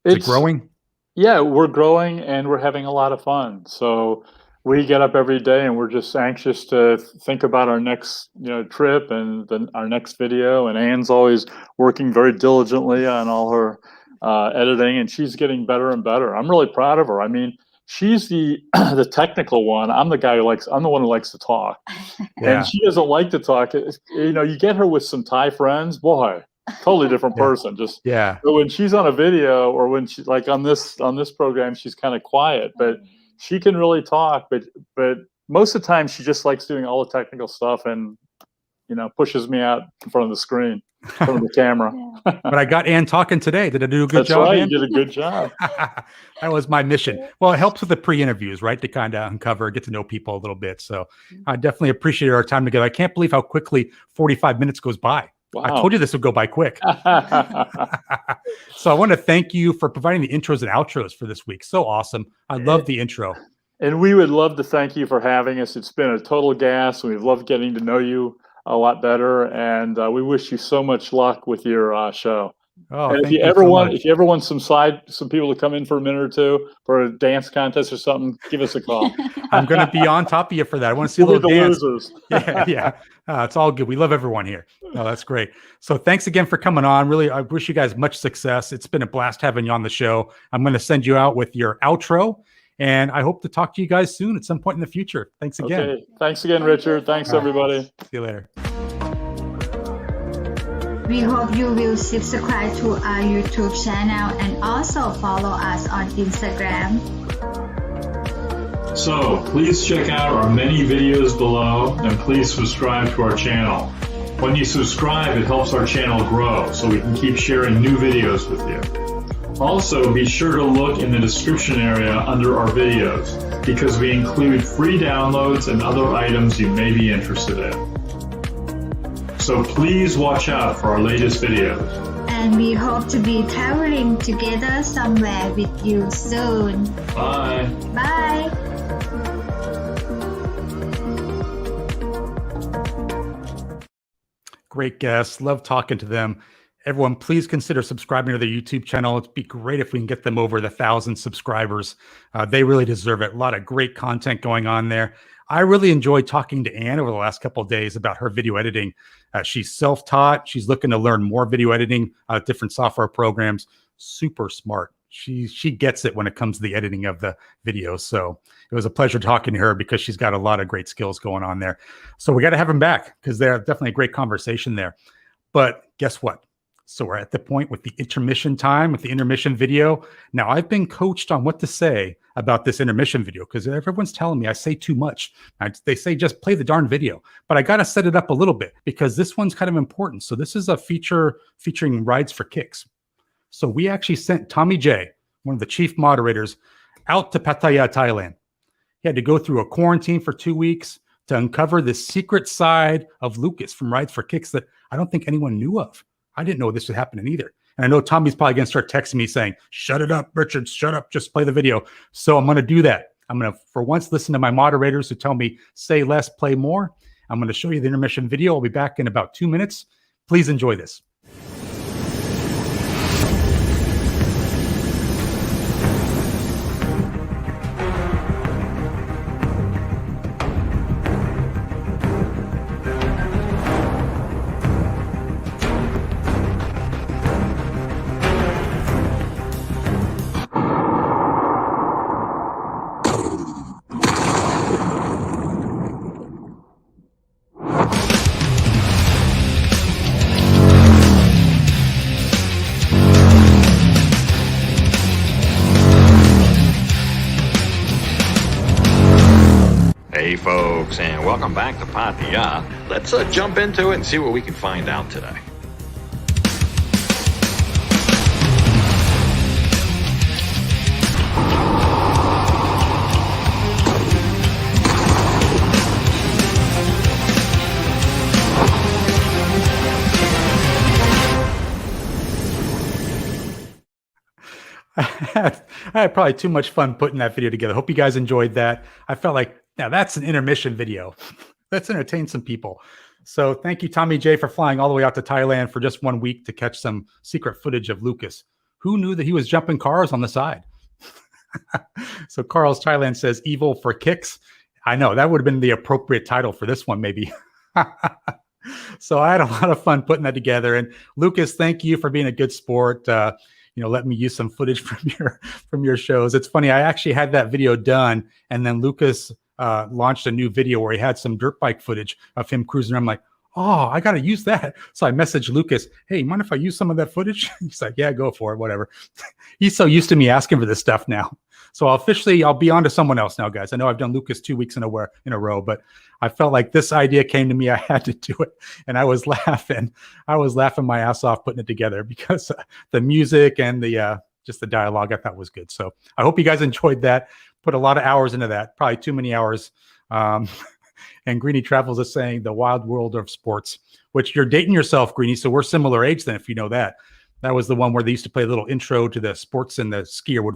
Is it growing? Yeah, we're growing and we're having a lot of fun. So we get up every day and we're just anxious to think about our next, trip and our next video. And Anne's always working very diligently on all her editing, and she's getting better and better. I'm really proud of her. I mean, she's the the technical one. I'm the one who likes to talk. Yeah. And she doesn't like to talk. You get her with some Thai friends, boy, totally different person. Just Yeah. But when she's on a video or when she like on this program, she's kind of quiet, but she can really talk. But most of the time, she just likes doing all the technical stuff and pushes me out in front of the screen, in front of the camera. But I got Ann talking today. Did I do a good That's job, right. Ann? You did a good job. That was my mission. Well, it helps with the pre-interviews, right? To kind of uncover, get to know people a little bit. So I definitely appreciate our time together. I can't believe how quickly 45 minutes goes by. Wow. I told you this would go by quick. So I want to thank you for providing the intros and outros for this week. So awesome. I love the intro. And we would love to thank you for having us. It's been a total gas. We've loved getting to know you a lot better. And we wish you so much luck with your show. Oh, And thank you so much. if you ever want some people to come in for a minute or two for a dance contest or something, give us a call. I'm going to be on top of you for that. I want to see a We'll be little the dance. losers. Yeah. It's all good. We love everyone here. No, that's great. So thanks again for coming on. Really, I wish you guys much success. It's been a blast having you on the show. I'm going to send you out with your outro, and I hope to talk to you guys soon at some point in the future. Thanks again. Okay. Thanks again, Richard. Thanks, everybody. See you later. We hope you will subscribe to our YouTube channel and also follow us on Instagram. So please check out our many videos below, and please subscribe to our channel. When you subscribe, it helps our channel grow so we can keep sharing new videos with you. Also, be sure to look in the description area under our videos because we include free downloads and other items you may be interested in. So please watch out for our latest videos. And we hope to be traveling together somewhere with you soon. Bye. Bye. Great guests. Love talking to them. Everyone, please consider subscribing to their YouTube channel. It'd be great if we can get them over the 1,000 subscribers. They really deserve it. A lot of great content going on there. I really enjoyed talking to Anne over the last couple of days about her video editing. She's self-taught. She's looking to learn more video editing, different software programs. Super smart. She gets it when it comes to the editing of the videos. So it was a pleasure talking to her because she's got a lot of great skills going on there. So we got to have them back because they're definitely a great conversation there. But guess what? So we're at the point with the intermission time, with the intermission video. Now, I've been coached on what to say about this intermission video because everyone's telling me I say too much. They say just play the darn video, but I got to set it up a little bit because this one's kind of important. So this is a feature featuring rides for kicks. So we actually sent Tommy J, one of the chief moderators, out to Pattaya, Thailand. He had to go through a quarantine for 2 weeks to uncover the secret side of Lucas from Rides for Kicks that I don't think anyone knew of. I didn't know this was happening either. And I know Tommy's probably going to start texting me saying, shut it up, Richard, shut up, just play the video. So I'm going to do that. I'm going to, for once, listen to my moderators who tell me, say less, play more. I'm going to show you the intermission video. I'll be back in about 2 minutes. Please enjoy this. Hey folks, and welcome back to Pattaya. Let's jump into it and see what we can find out today. I had probably too much fun putting that video together. Hope you guys enjoyed that. I felt like, now that's an intermission video. Let's entertain some people. So thank you, Tommy J, for flying all the way out to Thailand for just 1 week to catch some secret footage of Lucas. Who knew that he was jumping cars on the side? So Carl's Thailand says evil for kicks. I know that would have been the appropriate title for this one, maybe. So I had a lot of fun putting that together. And Lucas, thank you for being a good sport. Let me use some footage from your shows. It's funny. I actually had that video done, and then Lucas launched a new video where he had some dirt bike footage of him cruising. I'm like, oh, I got to use that. So I messaged Lucas, hey, mind if I use some of that footage? He's like, yeah, go for it, whatever. He's so used to me asking for this stuff now. So I'll be on to someone else now, guys. I know I've done Lucas 2 weeks in a row, but I felt like this idea came to me. I had to do it. And I was laughing. My ass off putting it together because the music and just the dialogue I thought was good. So I hope you guys enjoyed that. Put a lot of hours into that, probably too many hours. And Greenie Travels is saying the wild world of sports, which you're dating yourself, Greenie. So we're similar age then, if you know that. That was the one where they used to play a little intro to the sports and the skier would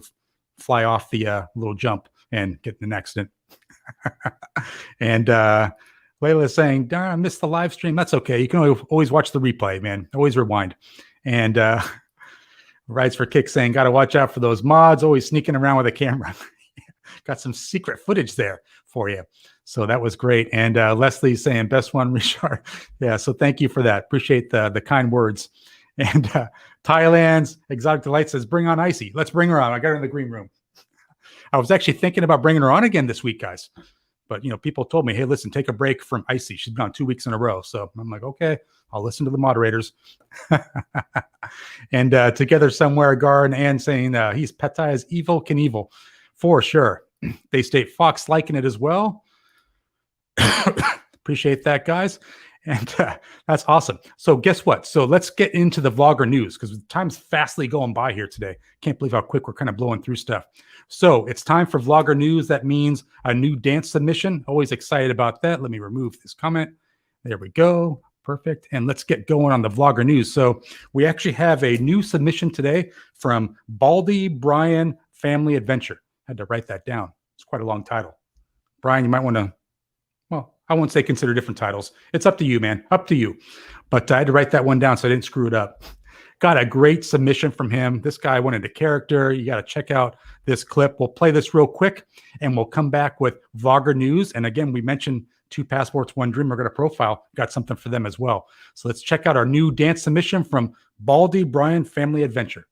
fly off the little jump and get in an accident. And Layla is saying, darn, I missed the live stream. That's okay. You can always watch the replay, man. Always rewind. And Rides for Kicks saying, got to watch out for those mods, always sneaking around with a camera. Got some secret footage there for you. So that was great. And Leslie's saying, best one, Richard. Yeah, so thank you for that. Appreciate the kind words. And Thailand's Exotic Delight says, bring on Icy. Let's bring her on. I got her in the green room. I was actually thinking about bringing her on again this week, guys. But, people told me, hey, listen, take a break from Icy. She's been on 2 weeks in a row. So I'm like, okay, I'll listen to the moderators. And Together Somewhere, Gar and Ann saying he's Petai as evil Knievel. For sure. They state Fox liking it as well. Appreciate that, guys. And that's awesome. So guess what? So let's get into the vlogger news because time's fastly going by here today. Can't believe how quick we're kind of blowing through stuff. So it's time for vlogger news. That means a new dance submission. Always excited about that. Let me remove this comment. There we go. Perfect. And let's get going on the vlogger news. So we actually have a new submission today from Baldy Brian Family Adventure. Had to write that down. It's quite a long title. Brian, you might want to, well, I won't say consider different titles. It's up to you, man. Up to you. But I had to write that one down so I didn't screw it up. Got a great submission from him. This guy went into character. You got to check out this clip. We'll play this real quick and we'll come back with vlogger news. And again, we mentioned 2 Passports, 1 Dream. We're going to profile. Got something for them as well. So let's check out our new dance submission from Baldy Brian Family Adventure.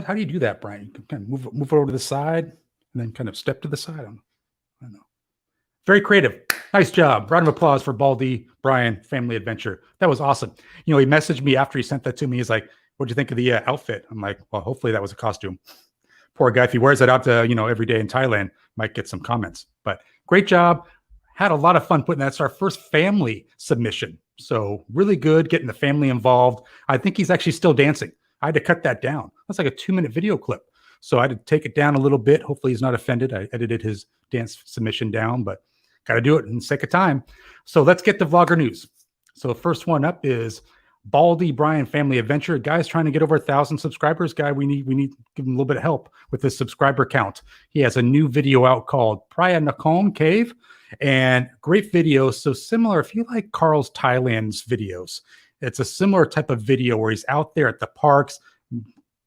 How do you do that, Brian? You can kind of move it over to the side and then kind of step to the side. I don't know. Very creative. Nice job. Round of applause for Baldy Brian Family Adventure. That was awesome. He messaged me after he sent that to me. He's like, what'd you think of the outfit? I'm like, well, hopefully that was a costume. Poor guy. If he wears that out to, every day in Thailand, might get some comments. But great job. Had a lot of fun putting that. It's our first family submission. So really good getting the family involved. I think he's actually still dancing. I had to cut that down. That's like a 2-minute video clip. So I had to take it down a little bit. Hopefully he's not offended. I edited his dance submission down, but got to do it in the sake of time. So let's get to vlogger news. So first one up is Baldy Brian Family Adventure. Guy's trying to get over 1,000 subscribers. Guy, we need to give him a little bit of help with his subscriber count. He has a new video out called Praia Nakom Cave, and great videos. So similar, if you like Carl's Thailand's videos, it's a similar type of video where he's out there at the parks,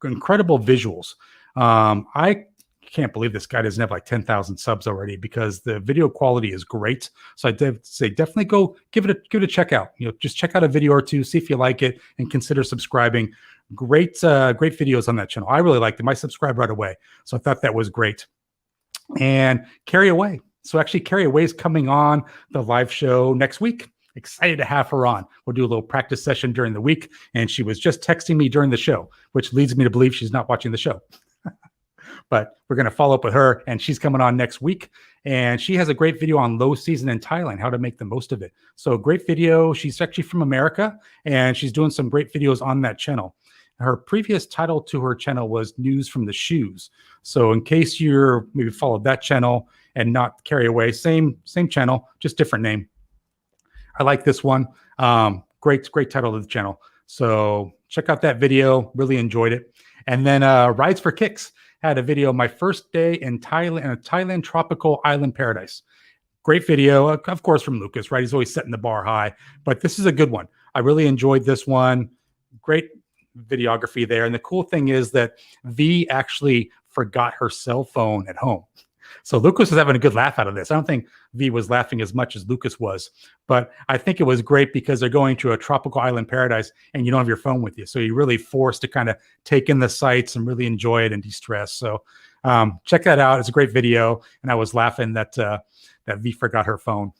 incredible visuals. I can't believe this guy doesn't have like 10,000 subs already because the video quality is great. So I'd say definitely go give it a check out. Just check out a video or two, see if you like it, and consider subscribing. Great videos on that channel. I really liked them. I subscribed right away. So I thought that was great. And Carry Away. So actually Carry Away is coming on the live show next week. Excited to have her on. We'll do a little practice session during the week. And she was just texting me during the show, which leads me to believe she's not watching the show. But we're going to follow up with her, and she's coming on next week. And she has a great video on low season in Thailand, how to make the most of it. So great video. She's actually from America, and she's doing some great videos on that channel. Her previous title to her channel was News from the Shoes. So in case you're maybe followed that channel and not Carry Away, same channel, just different name. I like this one. Great title of the channel. So check out that video. Really enjoyed it. And then Rides for Kicks had a video, my first day in Thailand, in a Thailand tropical island paradise. Great video, of course, from Lucas, right? He's always setting the bar high, but this is a good one. I really enjoyed this one. Great videography there. And the cool thing is that V actually forgot her cell phone at home. So Lucas was having a good laugh out of this. I don't think V was laughing as much as Lucas was, but I think it was great because they're going to a tropical island paradise and you don't have your phone with you. So you're really forced to kind of take in the sights and really enjoy it and de-stress. So check that out. It's a great video. And I was laughing that V forgot her phone.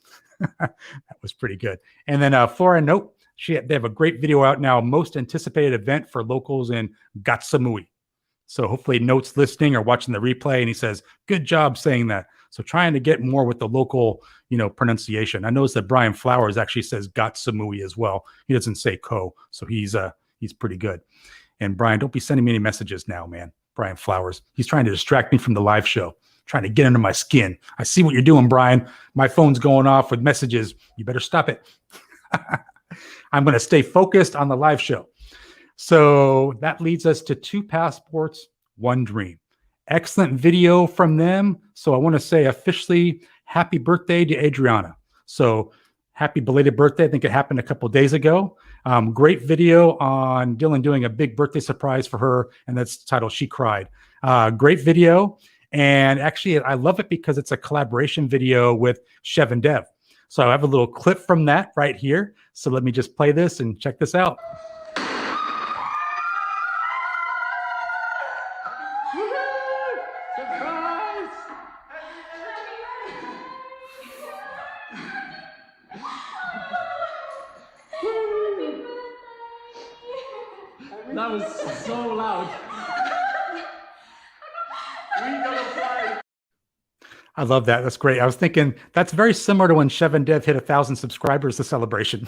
That was pretty good. And then Flora Note, they have a great video out now, most anticipated event for locals in Gatsamui. So hopefully Note's listening or watching the replay, and he says, good job saying that. So trying to get more with the local, pronunciation. I noticed that Brian Flowers actually says Gatsamui as well. He doesn't say Ko, so he's pretty good. And Brian, don't be sending me any messages now, man. Brian Flowers, he's trying to distract me from the live show, trying to get under my skin. I see what you're doing, Brian. My phone's going off with messages. You better stop it. I'm going to stay focused on the live show. So that leads us to 2 passports, 1 dream. Excellent video from them. So I want to say officially happy birthday to Adriana. So happy belated birthday. I think it happened a couple of days ago. Great video on Dylan doing a big birthday surprise for her. And that's titled She Cried. Great video. And actually, I love it because it's a collaboration video with Chev and Dev. So I have a little clip from that right here. So let me just play this and check this out. That was so loud. I love that. That's great. I was thinking that's very similar to when Chev and Dev hit 1,000 subscribers, the celebration.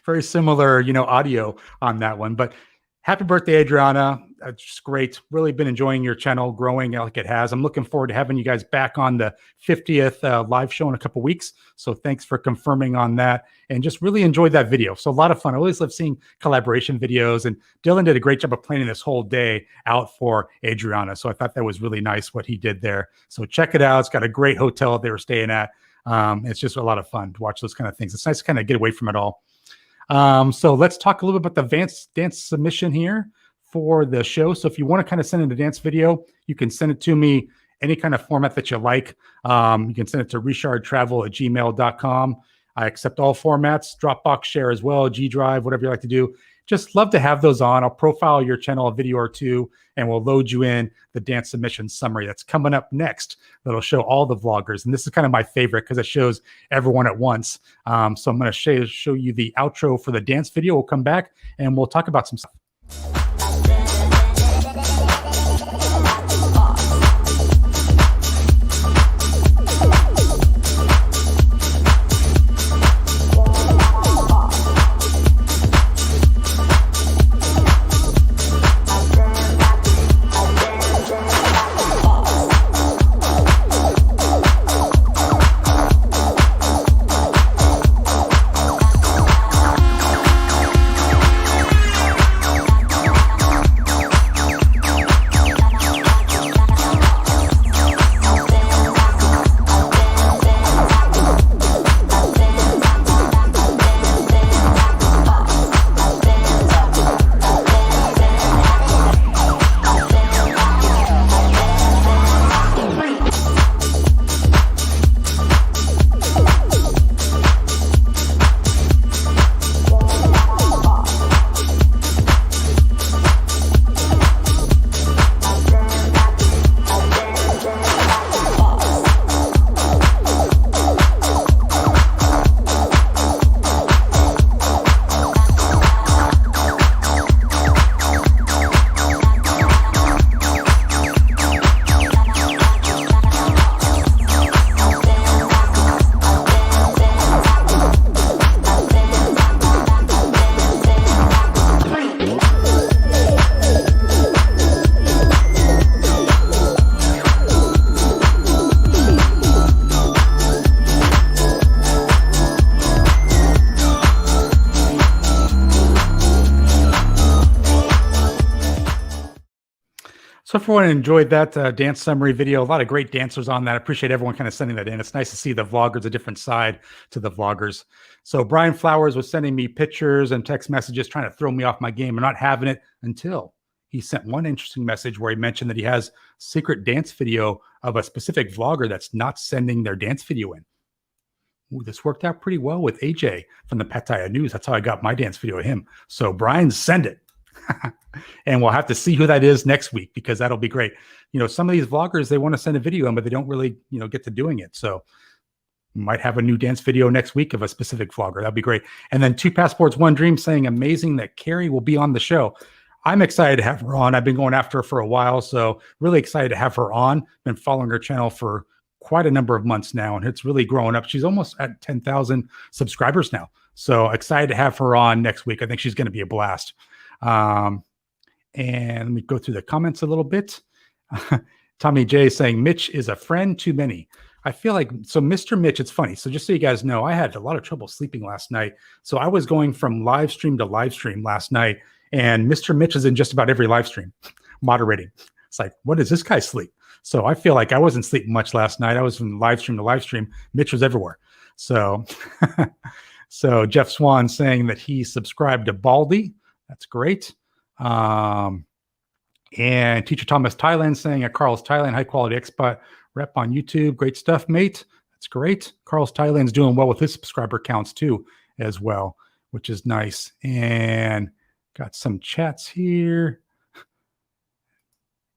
Very similar, audio on that one. But happy birthday, Adriana. That's just great. Really been enjoying your channel growing like it has. I'm looking forward to having you guys back on the 50th live show in a couple weeks. So thanks for confirming on that and just really enjoyed that video. So a lot of fun. I always love seeing collaboration videos, and Dylan did a great job of planning this whole day out for Adriana. So I thought that was really nice what he did there. So check it out. It's got a great hotel they were staying at. It's just a lot of fun to watch those kind of things. It's nice to kind of get away from it all. So let's talk a little bit about the dance submission here for the show. So if you want to kind of send in a dance video, you can send it to me any kind of format that you like. You can send it to richardtravel@gmail.com. I accept all formats, Dropbox share as well, G Drive, whatever you like to do. Just love to have those on. I'll profile your channel a video or two, and we'll load you in the dance submission summary that's coming up next. That'll show all the vloggers. And this is kind of my favorite because it shows everyone at once. So I'm going to show you the outro for the dance video. We'll come back and we'll talk about some stuff. So if everyone enjoyed that dance summary video, a lot of great dancers on that. I appreciate everyone kind of sending that in. It's nice to see the vloggers, a different side to the vloggers. So Brian Flowers was sending me pictures and text messages trying to throw me off my game and not having it until he sent one interesting message where he mentioned that he has secret dance video of a specific vlogger that's not sending their dance video in. Ooh, this worked out pretty well with AJ from the Pattaya News. That's how I got my dance video of him. So Brian, send it. And we'll have to see who that is next week, because that'll be great. Some of these vloggers, they want to send a video in, but they don't really, get to doing it. So we might have a new dance video next week of a specific vlogger. That'd be great. And then 2 Passports, 1 Dream saying amazing that Carrie will be on the show. I'm excited to have her on. I've been going after her for a while, so really excited to have her on. Been following her channel for quite a number of months now, and it's really growing up. She's almost at 10,000 subscribers now. So excited to have her on next week. I think she's going to be a blast. And let me go through the comments a little bit. Tommy J saying, Mitch is a friend too many. I feel like, so Mr. Mitch, it's funny. So just so you guys know, I had a lot of trouble sleeping last night. So I was going from live stream to live stream last night, and Mr. Mitch is in just about every live stream moderating. It's like, what does this guy sleep? So I feel like I wasn't sleeping much last night. I was from live stream to live stream. Mitch was everywhere. So, so Jeff Swan saying that he subscribed to Baldy. That's great. And Teacher Thomas Thailand saying at Carl's Thailand, high quality expat rep on YouTube. Great stuff, mate. That's great. Carl's Thailand's doing well with his subscriber counts too, as well, which is nice. And got some chats here.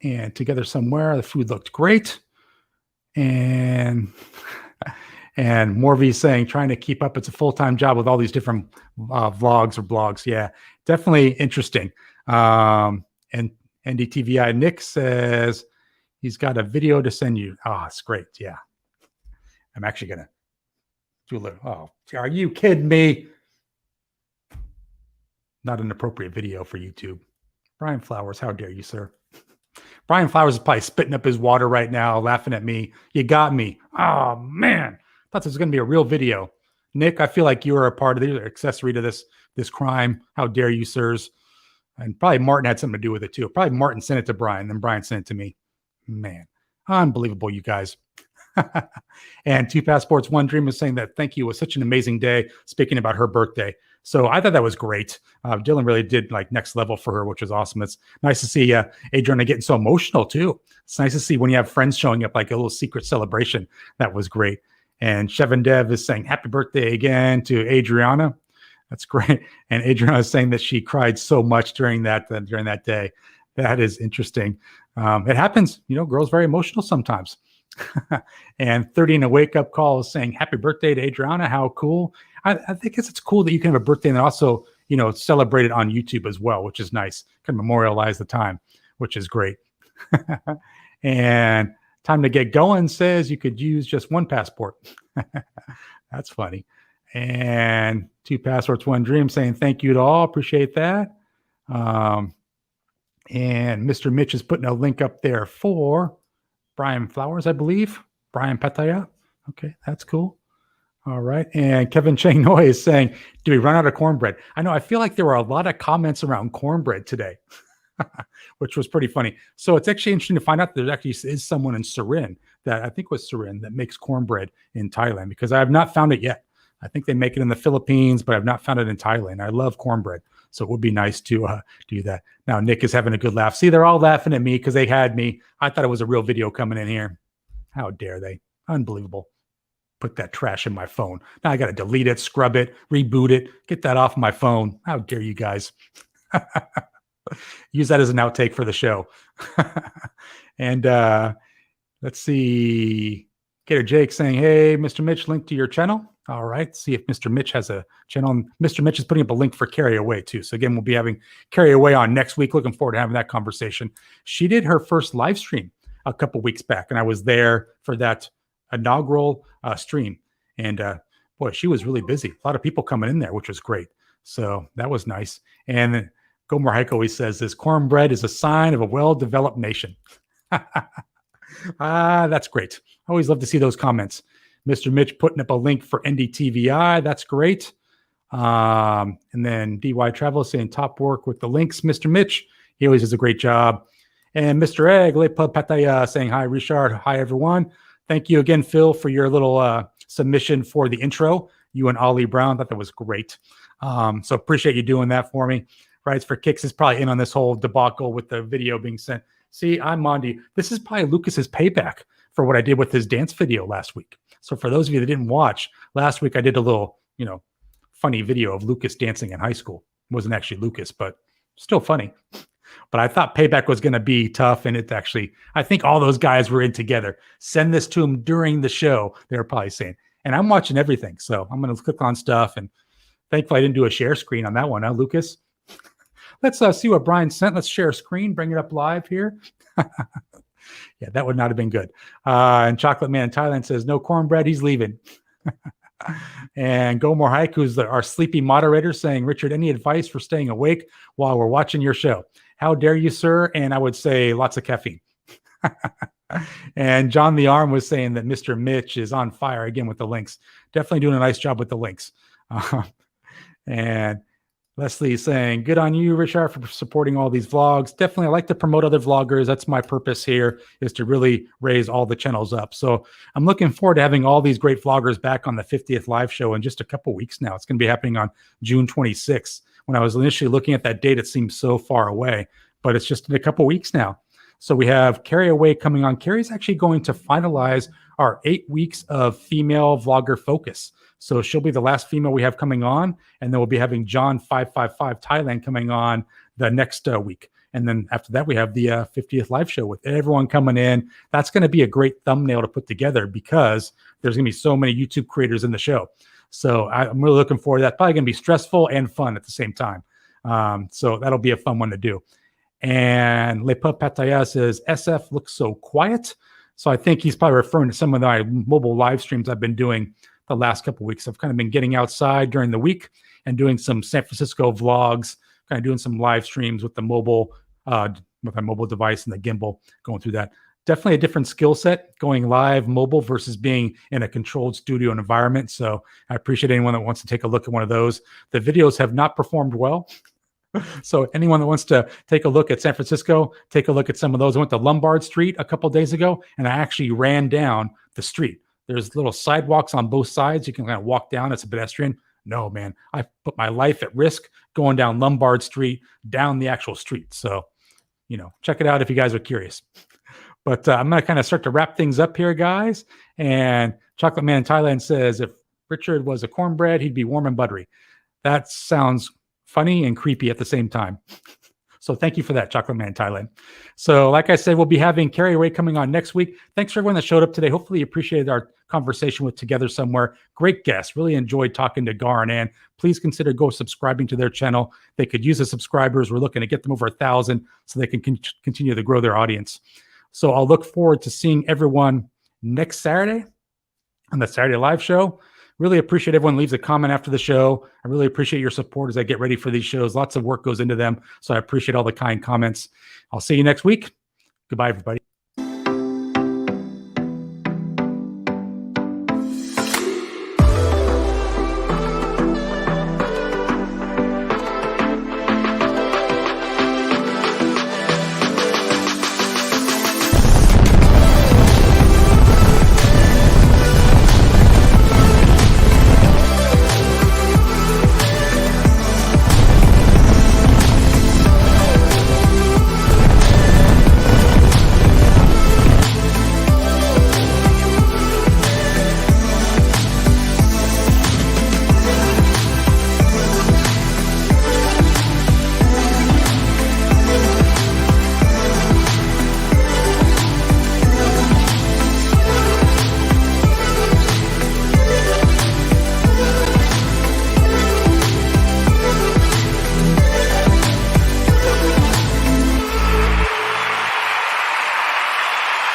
And Together Somewhere, the food looked great. And and Morvey saying, trying to keep up. It's a full-time job with all these different vlogs or blogs. Yeah, definitely interesting. And NDTVI Nick says he's got a video to send you. Oh, it's great. Yeah. I'm actually going to do a little. Oh, are you kidding me? Not an appropriate video for YouTube. Brian Flowers, how dare you, sir? Brian Flowers is probably spitting up his water right now, laughing at me. You got me. Oh, man. Thought this was going to be a real video. Nick, I feel like you were a part of the accessory to this crime. How dare you, sirs? And probably Martin had something to do with it too. Probably Martin sent it to Brian, then Brian sent it to me. Man, unbelievable, you guys. And 2 Passports, 1 Dream is saying that thank you. It was such an amazing day, speaking about her birthday. So I thought that was great. Dylan really did like next level for her, which was awesome. It's nice to see Adriana getting so emotional too. It's nice to see when you have friends showing up, like a little secret celebration. That was great. And Chevin Dev is saying happy birthday again to Adriana. That's great. And Adriana is saying that she cried so much during that day. That is interesting. It happens. Girls very emotional sometimes. And 30 in a wake-up call is saying happy birthday to Adriana. How cool. I think it's cool that you can have a birthday and then also, celebrate it on YouTube as well, which is nice. Can memorialize the time, which is great. And Time to Get Going says you could use just 1 passport. That's funny. And 2 Passports, 1 Dream saying thank you to all. Appreciate that. And Mr. Mitch is putting a link up there for Brian Flowers, I believe. Brian Pattaya. Okay, that's cool. All right. And Kevin Chang Noi is saying, do we run out of cornbread? I know. I feel like there were a lot of comments around cornbread today, which was pretty funny. So it's actually interesting to find out that there actually is someone in Surin, that I think was Surin, that makes cornbread in Thailand, because I have not found it yet. I think they make it in the Philippines, but I've not found it in Thailand. I love cornbread, so it would be nice to do that. Now, Nick is having a good laugh. See, they're all laughing at me because they had me. I thought it was a real video coming in here. How dare they? Unbelievable. Put that trash in my phone. Now I got to delete it, scrub it, reboot it, get that off my phone. How dare you guys? Use that as an outtake for the show. And let's see. Gator Jake saying, hey, Mr. Mitch, link to your channel. All right. See if Mr. Mitch has a channel. Mr. Mitch is putting up a link for Carrie Away too. So again, we'll be having Carrie Away on next week. Looking forward to having that conversation. She did her first live stream a couple weeks back, and I was there for that inaugural stream. And boy, she was really busy. A lot of people coming in there, which was great. So that was nice. And Gomer Hike always says this: cornbread is a sign of a well-developed nation. That's great. I always love to see those comments. Mr. Mitch putting up a link for NDTVI. That's great. And then DY Travel saying top work with the links, Mr. Mitch. He always does a great job. And Mr. Egg, Lepa Pataya saying hi, Richard. Hi, everyone. Thank you again, Phil, for your little submission for the intro. You and Ollie Brown. Thought that was great. So appreciate you doing that for me. Rides for Kicks is probably in on this whole debacle with the video being sent. See, I'm Mondi. This is probably Lucas's payback for what I did with his dance video last week. So for those of you that didn't watch, last week I did a little, funny video of Lucas dancing in high school. It wasn't actually Lucas, but still funny. But I thought payback was going to be tough, and it actually, I think all those guys were in together. Send this to them during the show, they were probably saying. And I'm watching everything, so I'm going to click on stuff, and thankfully I didn't do a share screen on that one, huh, Lucas? Let's see what Brian sent. Let's share a screen, bring it up live here. Yeah, that would not have been good. And Chocolate Man in Thailand says, no cornbread, he's leaving. And Go More Haiku is our sleepy moderator saying, Richard, any advice for staying awake while we're watching your show? How dare you, sir? And I would say lots of caffeine. And John the Arm was saying that Mr. Mitch is on fire again with the links. Definitely doing a nice job with the links. And Leslie is saying, good on you, Richard, for supporting all these vlogs. Definitely, I like to promote other vloggers. That's my purpose here, is to really raise all the channels up. So I'm looking forward to having all these great vloggers back on the 50th live show in just a couple weeks now. It's going to be happening on June 26th. When I was initially looking at that date, it seemed so far away, but it's just in a couple weeks now. So we have Carrie Away coming on. Carrie's actually going to finalize our 8 weeks of female vlogger focus. So she'll be the last female we have coming on. And then we'll be having John 555 Thailand coming on the next week. And then after that, we have the 50th live show with everyone coming in. That's going to be a great thumbnail to put together because there's going to be so many YouTube creators in the show. So I'm really looking forward to that. Probably going to be stressful and fun at the same time. So that'll be a fun one to do. And Lepa Pataya says, SF looks so quiet. So I think he's probably referring to some of my mobile live streams I've been doing the last couple of weeks. I've kind of been getting outside during the week and doing some San Francisco vlogs, kind of doing some live streams with the mobile, with my mobile device and the gimbal, going through that. Definitely a different skill set going live mobile versus being in a controlled studio environment. So I appreciate anyone that wants to take a look at one of those. The videos have not performed well. So anyone that wants to take a look at San Francisco, take a look at some of those. I went to Lombard Street a couple days ago, and I actually ran down the street. There's little sidewalks on both sides. You can kind of walk down. It's a pedestrian. No, man, I put my life at risk going down Lombard Street, down the actual street. So, check it out if you guys are curious. But I'm going to kind of start to wrap things up here, guys. And Chocolate Man in Thailand says, if Richard was a cornbread, he'd be warm and buttery. That sounds funny and creepy at the same time. So thank you for that, Chocolate Man in Thailand. So like I said, we'll be having Carrie Ray coming on next week. Thanks for everyone that showed up today. Hopefully you appreciated our conversation with Together Somewhere. Great guest. Really enjoyed talking to Gar and Ann. Please consider subscribing to their channel. They could use the subscribers. We're looking to get them over 1,000 so they can continue to grow their audience. So I'll look forward to seeing everyone next Saturday on the Saturday Live Show. Really appreciate everyone leaves a comment after the show. I really appreciate your support as I get ready for these shows. Lots of work goes into them. So I appreciate all the kind comments. I'll see you next week. Goodbye, everybody.